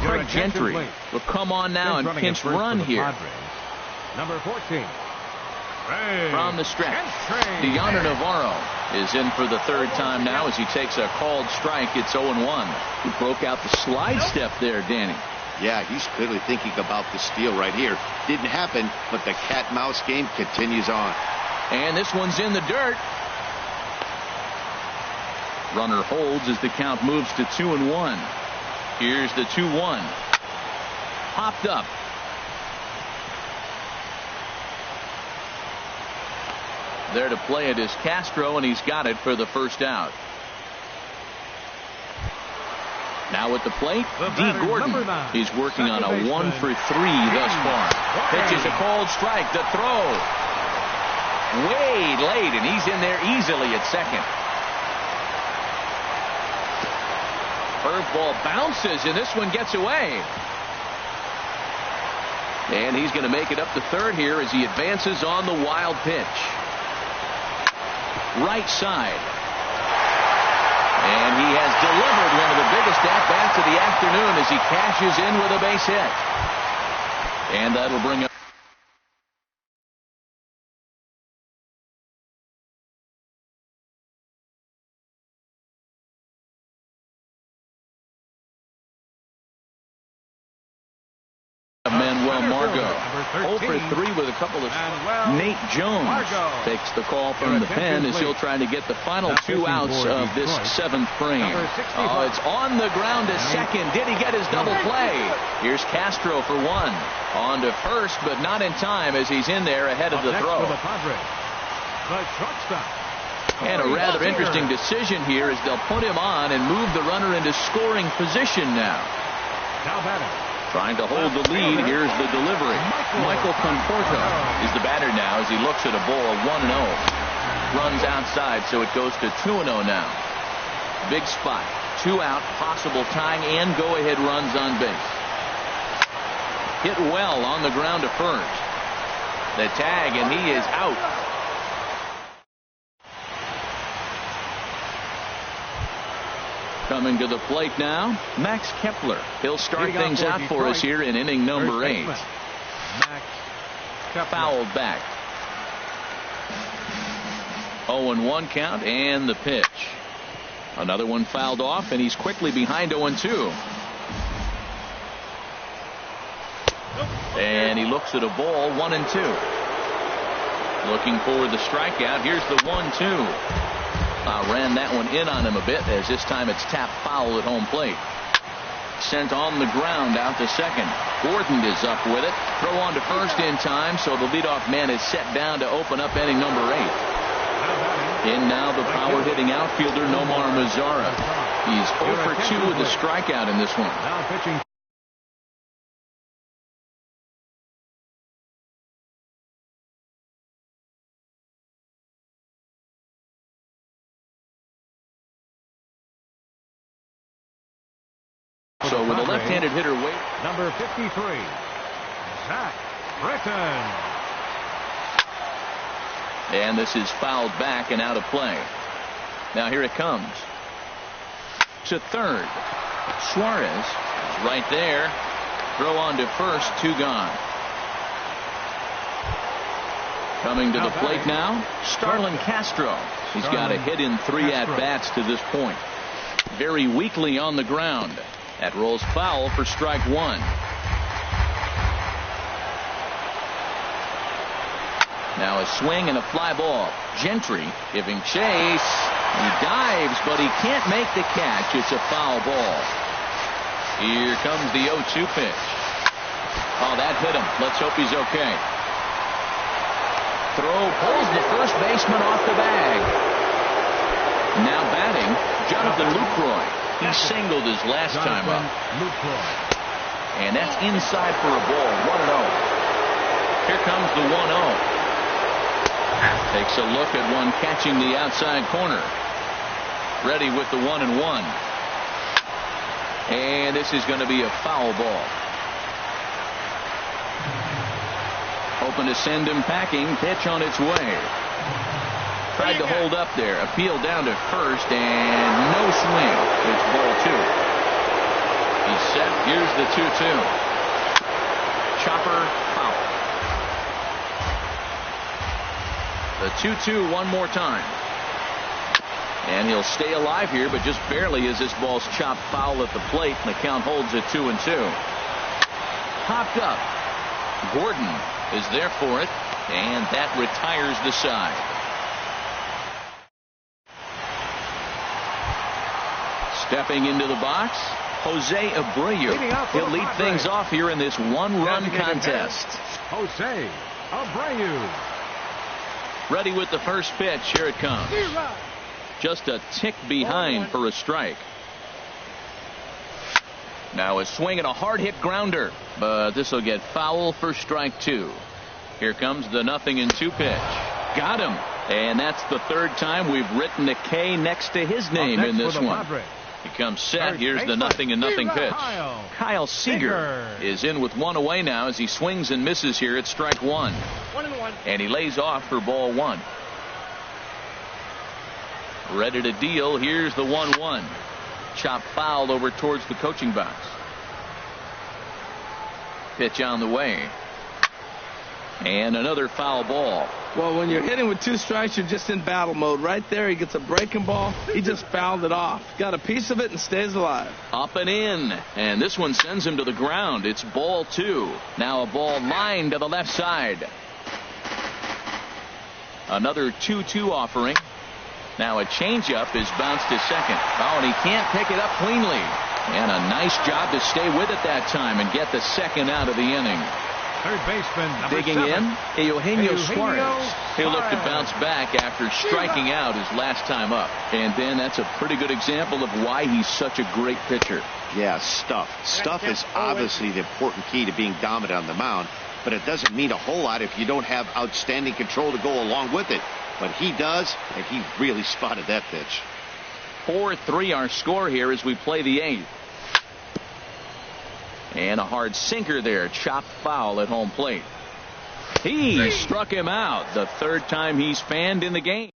Craig Gentry will come on now and pinch run here. Number 14. From the stretch, Deanna Navarro is in for the third time now as he takes a called strike. It's 0-1. He broke out the slide step there, Danny. Yeah, he's clearly thinking about the steal right here. Didn't happen, but the cat-mouse game continues on. And this one's in the dirt. Runner holds as the count moves to 2-1. Here's the 2-1. Popped up. There to play it is Castro, and he's got it for the first out. Now at the plate, D. Gordon. He's working on a 1 for 3 thus far. Pitches a called strike. The throw. Way late, and he's in there easily at second. Curveball bounces, and this one gets away. And he's going to make it up to third here as he advances on the wild pitch. Right side. And he has delivered one of the biggest at-bats of the afternoon as he cashes in with a base hit. And that'll bring up Margot. 0 for 3 with a couple of. Nate Jones takes the call from the pen as he'll try to get the final 2 outs of this 7th frame. Oh, it's on the ground to second. Did he get his double play? Here's Castro for 1. On to first, but not in time as he's in there ahead of the throw. And a rather interesting decision here as they'll put him on and move the runner into scoring position now. Trying to hold the lead. Here's the delivery. Michael Conforto is the batter now as he looks at a ball 1-0. Runs outside, so it goes to 2-0 now. Big spot. 2 out, possible tying and go-ahead runs on base. Hit well on the ground to first. The tag, and he is out. Coming to the plate now, Max Kepler. He'll start things out for us here in inning number 8. Fouled back. 0-1 count and the pitch. Another one fouled off, and he's quickly behind 0-2. And he looks at a ball 1-2. Looking for the strikeout. Here's the 1-2. Ran that one in on him a bit as this time it's tapped foul at home plate. Sent on the ground out to second. Gordon is up with it. Throw on to first in time, so the leadoff man is set down to open up inning number 8. In now the power hitting outfielder Nomar Mazara. He's 0 for 2 with a strikeout in this one. Now pitching. So with a left-handed hitter wait. Number 53, Zach Britton. And this is fouled back and out of play. Now here it comes. To third. Suarez is right there. Throw on to first, 2 gone. Coming to the plate now, Starlin Castro. He's got a hit in 3 at-bats to this point. Very weakly on the ground. That rolls foul for strike 1. Now a swing and a fly ball. Gentry giving chase. He dives, but he can't make the catch. It's a foul ball. Here comes the 0-2 pitch. Oh, that hit him. Let's hope he's okay. Throw pulls the first baseman off the bag. Now batting, Jonathan Lucroy. He singled his last time up. And that's inside for a ball. 1-0. Here comes the 1-0. Takes a look at one catching the outside corner. Ready with the 1-1. And this is going to be a foul ball. Hoping to send him packing. Pitch on its way. Tried to hold up there. Appeal down to first and no swing. It's ball 2. He's set. Here's the 2-2. Chopper foul. The 2-2 one more time. And he'll stay alive here, but just barely as this ball's chopped foul at the plate, and the count holds at 2-2. Popped up. Gordon is there for it, and that retires the side. Stepping into the box, Jose Abreu. He'll lead things off here in this one-run contest. Jose Abreu. Ready with the first pitch. Here it comes. Just a tick behind for a strike. Now a swing and a hard hit grounder, but this will get foul for strike 2. Here comes the 0-2 pitch. Got him. And that's the 3rd time we've written a K next to his name in this one. He comes set. Here's the 0-0 pitch. Kyle Seager is in with 1 away now as he swings and misses here at strike 1. 1-1. And he lays off for ball 1. Ready to deal. Here's the 1-1. Chop foul over towards the coaching box. Pitch on the way. And another foul ball. Well, when you're hitting with 2 strikes, you're just in battle mode. Right there, he gets a breaking ball. He just fouled it off. Got a piece of it and stays alive. Up and in. And this one sends him to the ground. It's ball 2. Now a ball lined to the left side. Another 2-2 offering. Now a changeup is bounced to second. Oh, and he can't pick it up cleanly. And a nice job to stay with it that time and get the second out of the inning. Third baseman, digging 7. in, Eugenio Suarez. He'll look to bounce back after striking out his last time up. And then that's a pretty good example of why he's such a great pitcher. Yeah, stuff. Stuff is obviously the important key to being dominant on the mound, but it doesn't mean a whole lot if you don't have outstanding control to go along with it. But he does, and he really spotted that pitch. 4-3 our score here as we play the 8th. And a hard sinker there. Chopped foul at home plate. He struck him out. The 3rd time he's fanned in the game.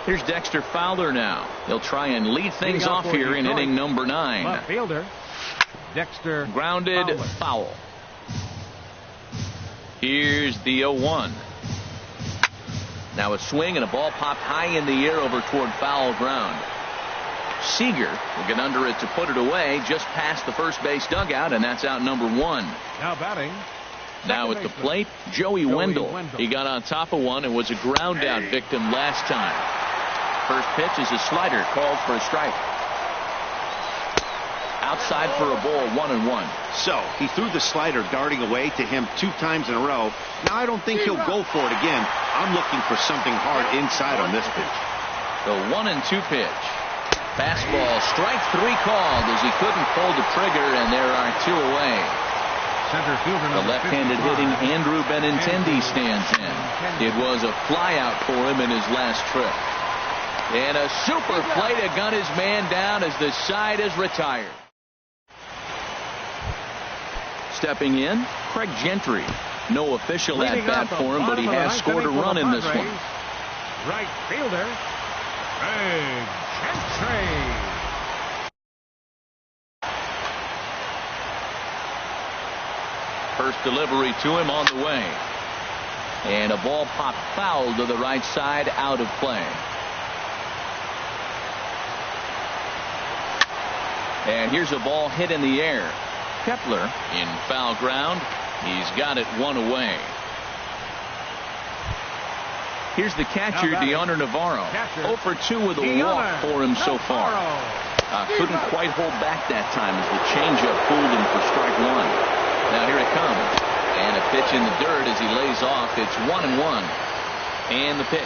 Here's Dexter Fowler now. He'll try and lead things off here in inning number 9. Left fielder Dexter grounded foul. Here's the 0-1. Now a swing and a ball popped high in the air over toward foul ground. Seager will get under it to put it away just past the first base dugout, and that's out number 1. Now batting. Now at the plate, Joey Wendell. He got on top of one and was a ground out victim last time. First pitch is a slider called for a strike. Outside for a ball, 1-1. So he threw the slider darting away to him 2 times in a row. Now I don't think he'll go for it again. I'm looking for something hard inside on this pitch. The 1-2 pitch. Fastball, strike 3 called as he couldn't pull the trigger, and there are 2 away. Center fielder the left-handed hitting Andrew Benintendi stands in. It was a flyout for him in his last trip. And a super play to gun his man down as the side is retired. Stepping in, Craig Gentry. No official at bat for him, but he has scored a run in this one. Right fielder, Craig Gentry. First delivery to him on the way. And a ball popped foul to the right side, out of play. And here's a ball hit in the air. Kepler in foul ground. He's got it one away. Here's the catcher, Deoner Navarro. 0 for 2 with a walk for him so far. Couldn't quite hold back that time as the changeup fooled him for strike one. Now here it comes. And a pitch in the dirt as he lays off. It's 1-1. And the pitch.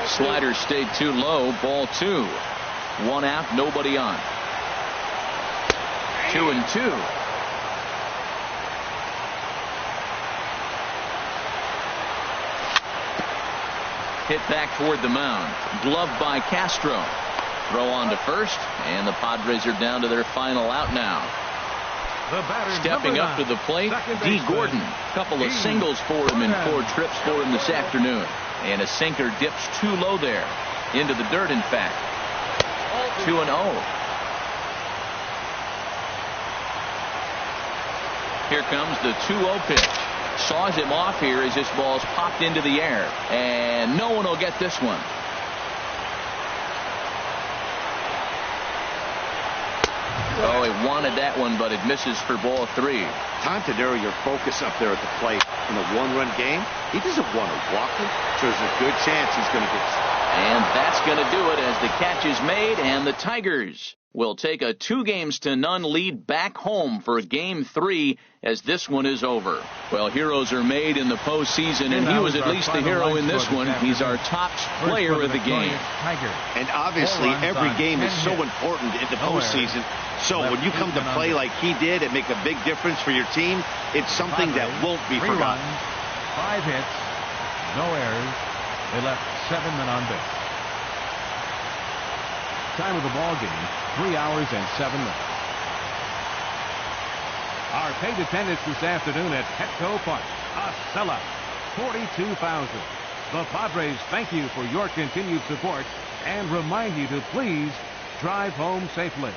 Slider stayed too low. Ball 2. 1 out, nobody on. 2-2. Hit back toward the mound. Gloved by Castro. Throw on to first, and the Padres are down to their final out now. Stepping up to the plate, D. Gordon. Couple of singles for him and 4 trips for him this afternoon. And a sinker dips too low there. Into the dirt, in fact. 2-0. Here comes the 2-0 pitch. Saws him off here as this ball's popped into the air. And no one will get this one. Oh, he wanted that one, but it misses for ball 3. Time to narrow your focus up there at the plate. In a 1-run game, he doesn't want to walk it, so there's a good chance he's going to get. And that's going to do it as the catch is made, and the Tigers will take a 2-0 lead back home for Game 3 as this one is over. Well, heroes are made in the postseason, and he was at least the hero in this one. He's our top player of the game. And obviously, every game is so important in the postseason. So when you come to play like he did and make a big difference for your team, it's something that won't be forgotten. 5 hits, no errors. They left 7 men on base. Time of the ball game, 3 hours and 7 minutes. Our paid attendance this afternoon at Petco Park, Acela, 42,000. The Padres thank you for your continued support and remind you to please drive home safely.